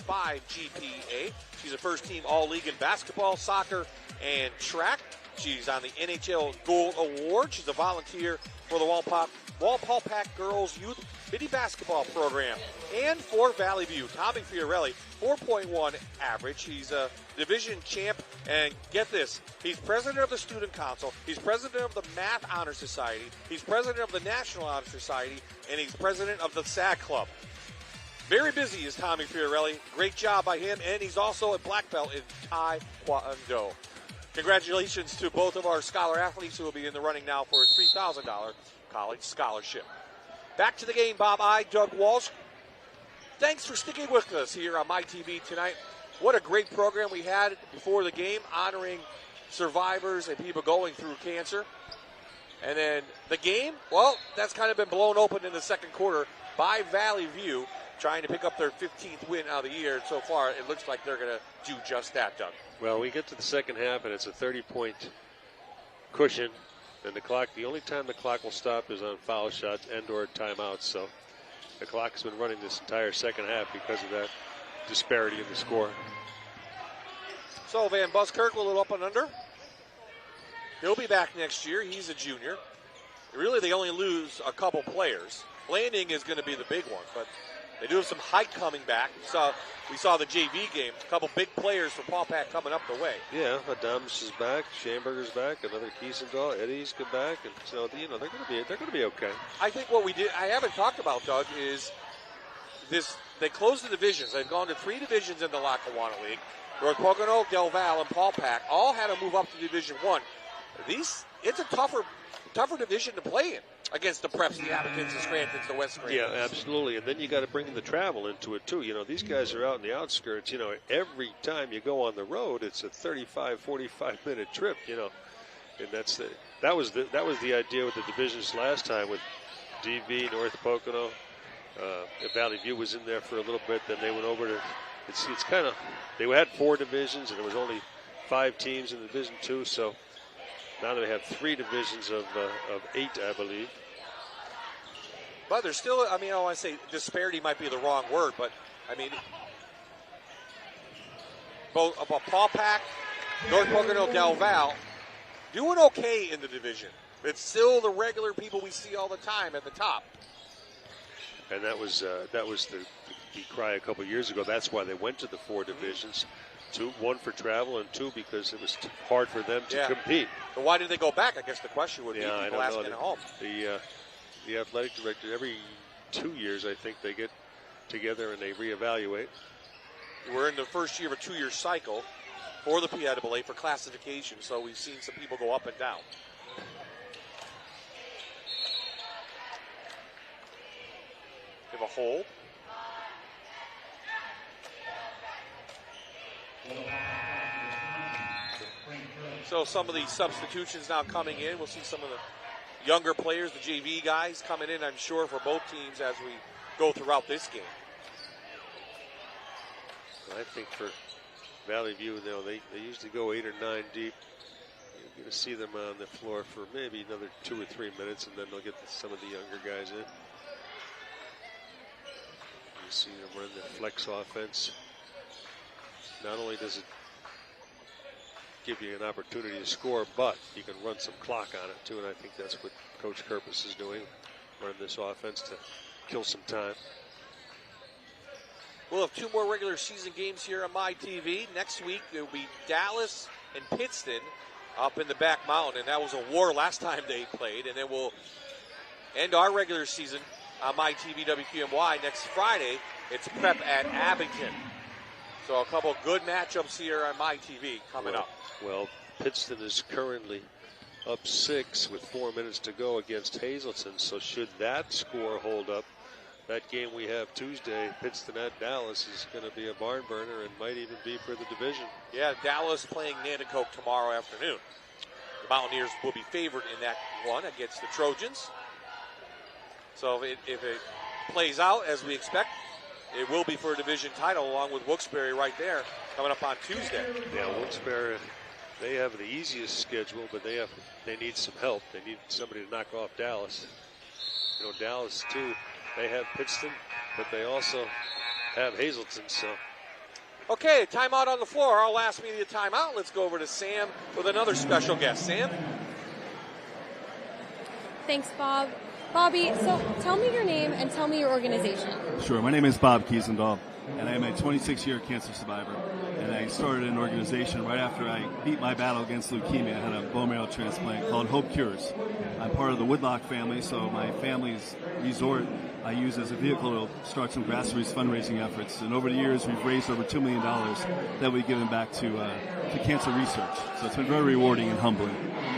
GPA. She's a first-team All-League in basketball, soccer, and track. She's on the NHL Gold Award. She's a volunteer for the Wallenpaupack Girls Youth Mini Basketball Program. And for Valley View, Tommy Fiorelli, 4.1 average. He's a division champ, and get this, he's president of the Student Council, he's president of the Math Honor Society, he's president of the National Honor Society, and he's president of the SAG Club. Very busy is Tommy Fiorelli. Great job by him, and he's also a black belt in Taekwondo. Congratulations to both of our scholar athletes who will be in the running now for a $3,000 college scholarship. Back to the game, Bob I, Doug Walsh. Thanks for sticking with us here on MyTV tonight. What a great program we had before the game, honoring survivors and people going through cancer. And then the game, well, that's kind of been blown open in the second quarter by Valley View, trying to pick up their 15th win of the year. And so far, it looks like they're going to do just that, Doug. Well, we get to the second half, and it's a 30-point cushion. And the only time the clock will stop is on foul shots and or timeouts. So the clock's been running this entire second half because of that disparity in the score. So Van Buskirk will it up and under. He'll be back next year. He's a junior. Really, they only lose a couple players. Landing is going to be the big one, but they do have some height coming back. We saw the JV game. A couple big players for Paupack coming up the way. Yeah, Adams is back. Schamberger's back. Another Kiesendahl. Eddie's come back, and so they're going to be okay. I think what I haven't talked about, Doug, is this. They closed the divisions. They've gone to 3 divisions in the Lackawanna League. North Pocono, Del Valle, and Paupack all had to move up to Division 1. It's a tougher division to play in against the Preps, the Applicants, the Scrantons, the West Scrantons. Yeah, absolutely. And then you got to bring the travel into it, too. You know, these guys are out in the outskirts. You know, every time you go on the road, it's a 35, 45-minute trip, you know. And that was the idea with the divisions last time with DV, North Pocono. Valley View was in there for a little bit. Then they went over to it's kind of, they had 4 divisions, and there was only 5 teams in Division 2, so now they have 3 divisions of 8, I believe. But there's still, I want to say disparity might be the wrong word, but, both Paupack, North Pocono, Del Valle, doing okay in the division. It's still the regular people we see all the time at the top. And that was the cry a couple years ago. That's why they went to the 4 divisions. 1 for travel, and 2 because it was hard for them to compete. But why did they go back? I guess the question would be people asking at home. The athletic director, every 2 years, I think they get together and they reevaluate. We're in the first year of a 2-year cycle for the PIAA for classification, so we've seen some people go up and down. Give a hold. So some of the substitutions now coming in. We'll see some of the younger players, the JV guys coming in, I'm sure, for both teams as we go throughout this game. I think for Valley View, they usually go 8 or 9 deep. going to see them on the floor for maybe another 2 or 3 minutes, and then they'll get some of the younger guys in. You see them run the flex offense. Not only does it give you an opportunity to score, but you can run some clock on it too, and I think that's what Coach Kerpus is doing, run this offense to kill some time. We'll have 2 more regular season games here on my TV. Next week, it will be Dallas and Pittston up in the back mountain, and that was a war last time they played. And then we'll end our regular season on my TV WQMY next Friday. It's Prep at Abington. So a couple good matchups here on my TV coming up. Well, Pittston is currently up 6 with 4 minutes to go against Hazleton. So should that score hold up, that game we have Tuesday, Pittston at Dallas, is going to be a barn burner and might even be for the division. Yeah, Dallas playing Nanticoke tomorrow afternoon. The Mountaineers will be favored in that one against the Trojans. So if it plays out as we expect, it will be for a division title along with Wilkes-Barre right there coming up on Tuesday. Yeah, Wilkes-Barre, they have the easiest schedule, but they need some help. They need somebody to knock off Dallas. You know, Dallas too, they have Pittston, but they also have Hazleton. So, okay, timeout on the floor. Our last media timeout. Let's go over to Sam with another special guest. Sam? Thanks, Bob. Bobby, so tell me your name and tell me your organization. Sure. My name is Bob Kiesendahl, and I am a 26-year cancer survivor. And I started an organization right after I beat my battle against leukemia. I had a bone marrow transplant called Hope Cures. I'm part of the Woodlock family, so my family's resort I use as a vehicle to start some grassroots fundraising efforts. And over the years, we've raised over $2 million that we've given back to cancer research. So it's been very rewarding and humbling.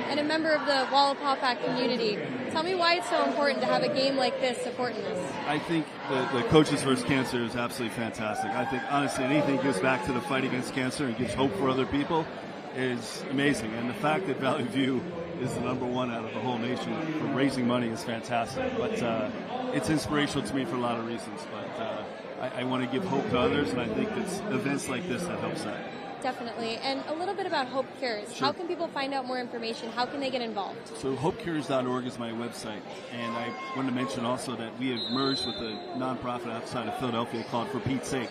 And a member of the Wallenpaupack community, tell me why it's so important to have a game like this supporting this. I think the Coaches vs. Cancer is absolutely fantastic. I think, honestly, anything that gives back to the fight against cancer and gives hope for other people is amazing. And the fact that Valley View is the #1 out of the whole nation for raising money is fantastic. But it's inspirational to me for a lot of reasons. But I want to give hope to others, and I think it's events like this that helps that. Definitely. And a little bit about Hope Cures. Sure. How can people find out more information? How can they get involved? So hopecures.org is my website. And I want to mention also that we have merged with a nonprofit outside of Philadelphia called For Pete's Sake.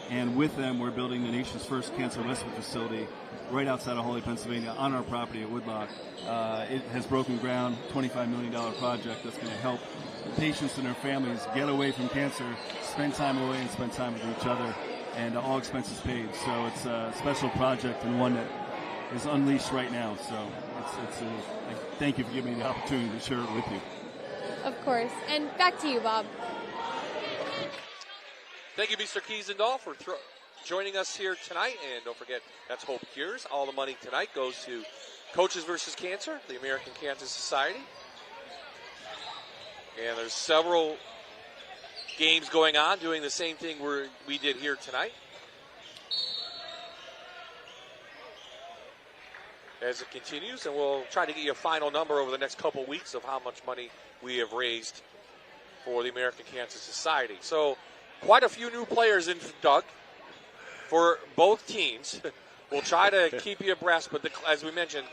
And with them, we're building the nation's first cancer respite facility right outside of Hawley, Pennsylvania, on our property at Woodlock. It has broken ground, $25 million project that's going to help patients and their families get away from cancer, spend time away and spend time with each other, and all expenses paid. So it's a special project and one that is unleashed right now. So I thank you for giving me the opportunity to share it with you. Of course. And back to you, Bob. Thank you, Mr. Kiesendahl, for joining us here tonight. And don't forget, that's Hope Cures. All the money tonight goes to Coaches vs. Cancer, the American Cancer Society. And there's several games going on doing the same thing we did here tonight. As it continues, and we'll try to get you a final number over the next couple weeks of how much money we have raised for the American Cancer Society. So quite a few new players in, Doug, for both teams. We'll try to keep you abreast, but as we mentioned,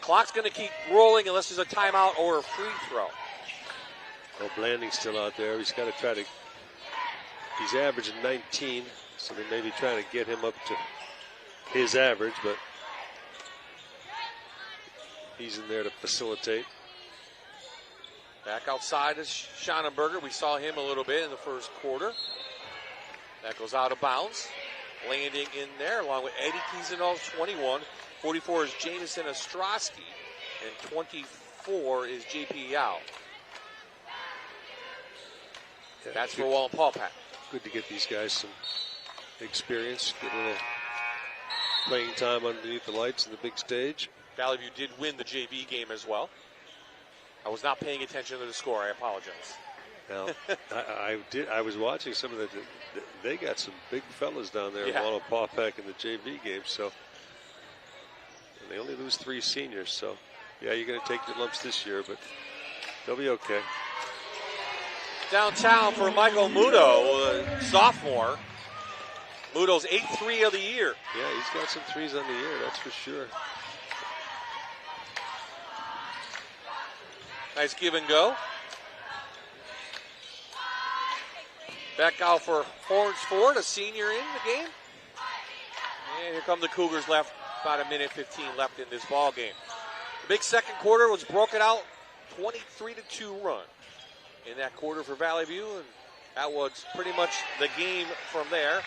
clock's going to keep rolling unless there's a timeout or a free throw. Well, Blanding's still out there. He's got to try to, he's averaging 19, so they may be trying to get him up to his average, but he's in there to facilitate. Back outside is Schonenberger. We saw him a little bit in the first quarter. That goes out of bounds. Landing in there along with Eddie Kiesendahl, 21. 44 is Jameson Ostrowski. And 24 is J.P. Yao. Yeah, that's for Wallenpaupack. Good to get these guys some experience, get a little playing time underneath the lights in the big stage. Valley View did win the JV game as well. I was not paying attention to the score. I apologize. Now, I was watching some of the. They got some big fellas down there, yeah. Wallenpaupack in the JV game. So, and they only lose 3 seniors. So, yeah, you're going to take your lumps this year, but they'll be okay. Downtown for Michael Muto, sophomore. Muto's 8th 3 of the year. Yeah, he's got some threes on the year, that's for sure. Nice give and go. Back out for Hornsford, a senior in the game. And here come the Cougars left. About a minute 15 left in this ball game. The big second quarter was broken out, 23-2 run in that quarter for Valley View, and that was pretty much the game from there.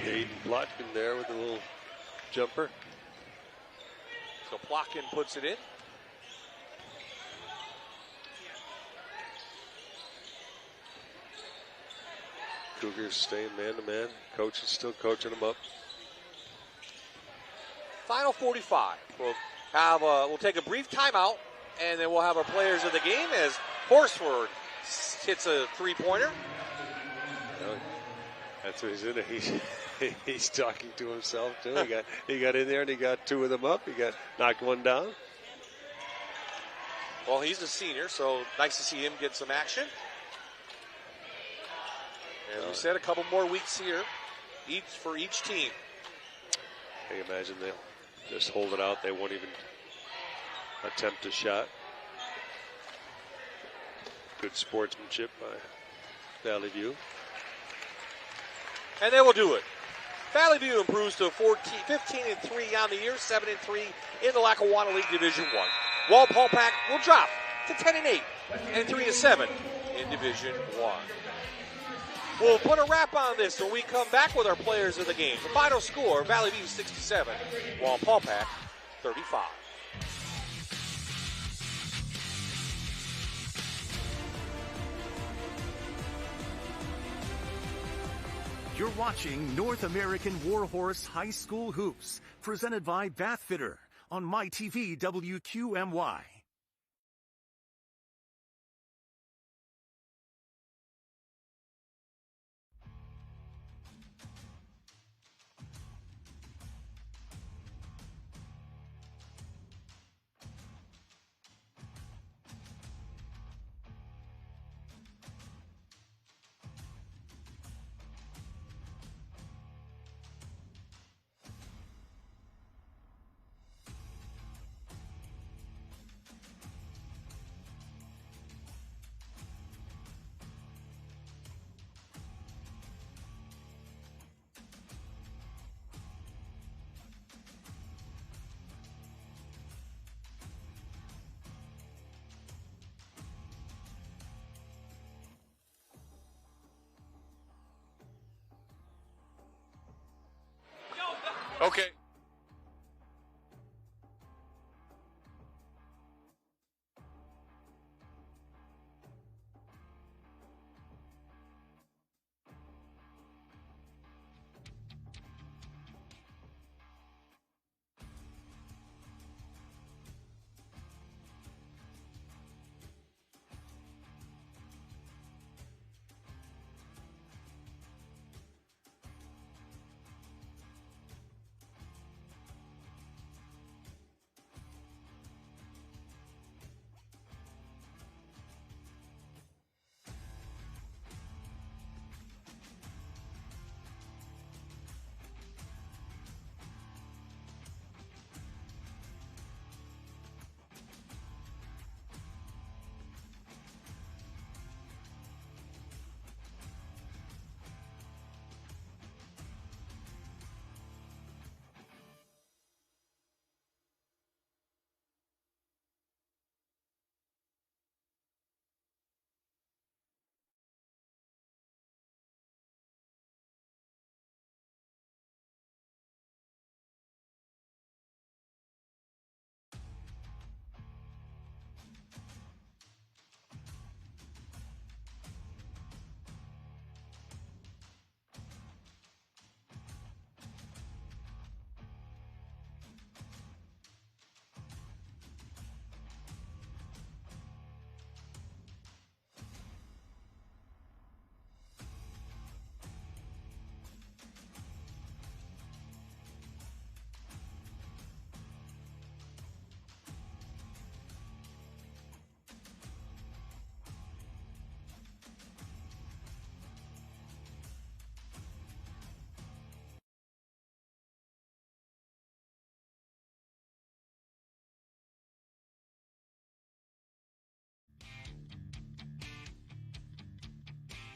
Aiden Plotkin there with a little jumper. So Plotkin puts it in. Cougars staying man-to-man. Coach is still coaching them up. Final 45. We'll take a brief timeout, and then we'll have our players of the game as Horsford hits a three-pointer. That's what he's in there. He's talking to himself too. He got in there and he got two of them up. He got knocked one down. Well, he's a senior, so nice to see him get some action. As we said, a couple more weeks here, for each team. I imagine they'll just hold it out. They won't even attempt a shot. Good sportsmanship by Valley View. And they will do it. Valley View improves to 15-3 on the year, 7-3 in the Lackawanna League Division I. Wallenpaupack will drop to 10-8 and 3-7 in Division I. We'll put a wrap on this when we come back with our players of the game. The final score, Valley View 67, Wallenpaupack 35. You're watching North American Warhorse High School Hoops, presented by Bathfitter on MyTV WQMY. Okay.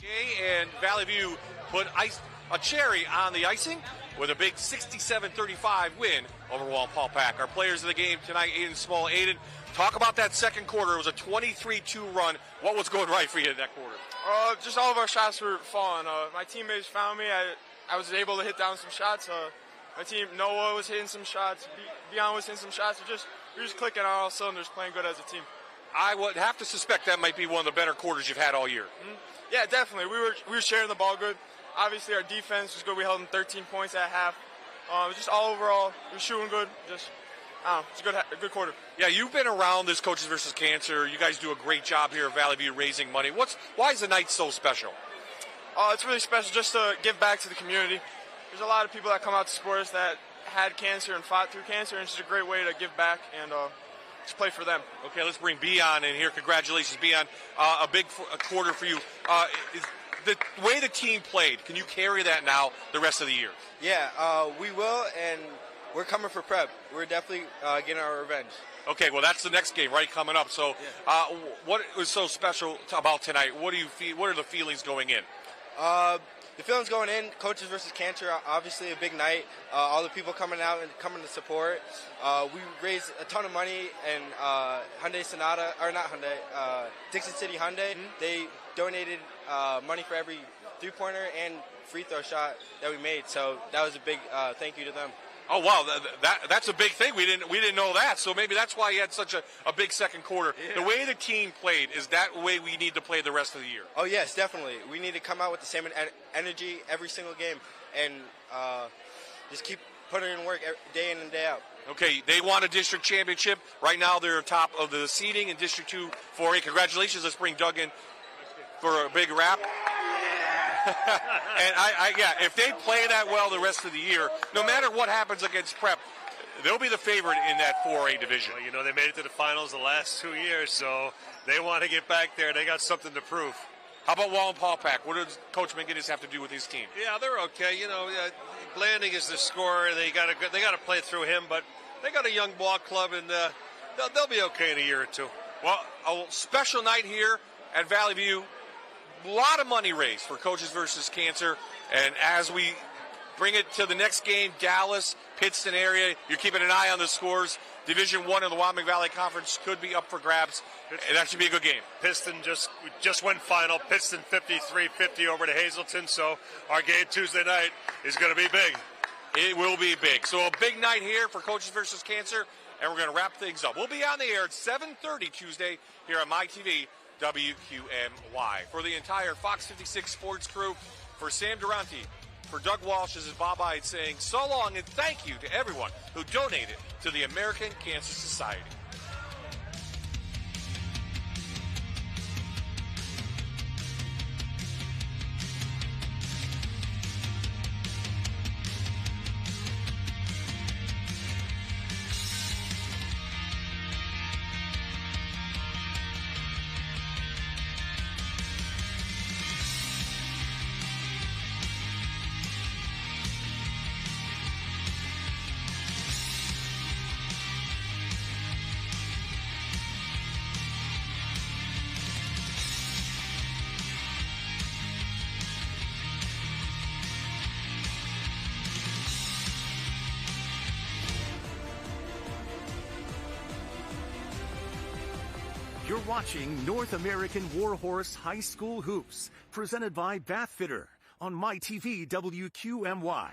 Okay, and Valley View put a cherry on the icing with a big 67-35 win over Wallenpaupack. Our players of the game tonight, Aiden Small. Aiden, talk about that second quarter. It was a 23-2 run. What was going right for you in that quarter? Just all of our shots were falling. My teammates found me. I was able to hit down some shots. My team, Noah was hitting some shots. Dion was hitting some shots. We were just clicking on all cylinders, playing good as a team. I would have to suspect that might be one of the better quarters you've had all year. Mm-hmm. Yeah, definitely. We were sharing the ball good. Obviously, our defense was good. We held them 13 points at half. Just all overall, we were shooting good. It's a good quarter. Yeah, you've been around this Coaches versus Cancer. You guys do a great job here at Valley View raising money. Why is the night so special? It's really special just to give back to the community. There's a lot of people that come out to support us that had cancer and fought through cancer, and it's just a great way to give back and just play for them. Okay, let's bring Beon in here. Congratulations, Beon. A big quarter for you. The way the team played, can you carry that now the rest of the year? Yeah, we will, and we're coming for prep. We're definitely getting our revenge. Okay, well, that's the next game, right, coming up. So what was so special about tonight? What do you feel? What are the feelings going in? The feelings going in, Coaches versus Cancer, obviously a big night. All the people coming out and coming to support. We raised a ton of money, and Hyundai Sonata, or not Hyundai, Dixon City Hyundai, they donated money for every three-pointer and free throw shot that we made. So that was a big thank you to them. Oh wow, that's a big thing. We didn't know that. So maybe that's why you had such a big second quarter. Yeah. The way the team played, is that the way we need to play the rest of the year? Oh yes, definitely. We need to come out with the same energy every single game and just keep putting in work day in and day out. Okay, they won a district championship. Right now they're top of the seeding in District 2 4A. Congratulations. Let's bring Doug in for a big wrap. And if they play that well the rest of the year, no matter what happens against Prep, they'll be the favorite in that 4A division. Well, you know, they made it to the finals the last 2 years, so they want to get back there. They got something to prove. How about Wallenpaupack? What does Coach McGinnis have to do with his team? Yeah, they're okay. You know, Blanding is the scorer. They got to play through him, but they got a young ball club, and they'll be okay in a year or two. Well, a special night here at Valley View. A lot of money raised for Coaches versus Cancer, and as we bring it to the next game, Dallas, Pittston area, you're keeping an eye on the scores. Division 1 of the Wyoming Valley Conference could be up for grabs, and that should be a good game. Pittston just went final. Pittston 53-50 over to Hazleton, so our game Tuesday night is going to be big. It will be big. So a big night here for Coaches versus Cancer, and we're going to wrap things up. We'll be on the air at 7:30 Tuesday here on MyTV WQMY. For the entire Fox 56 sports crew, for Sam Durante, for Doug Walsh, this is Bob Hyde saying so long and thank you to everyone who donated to the American Cancer Society. You're watching North American Warhorse High School Hoops, presented by Bathfitter on MyTV WQMY.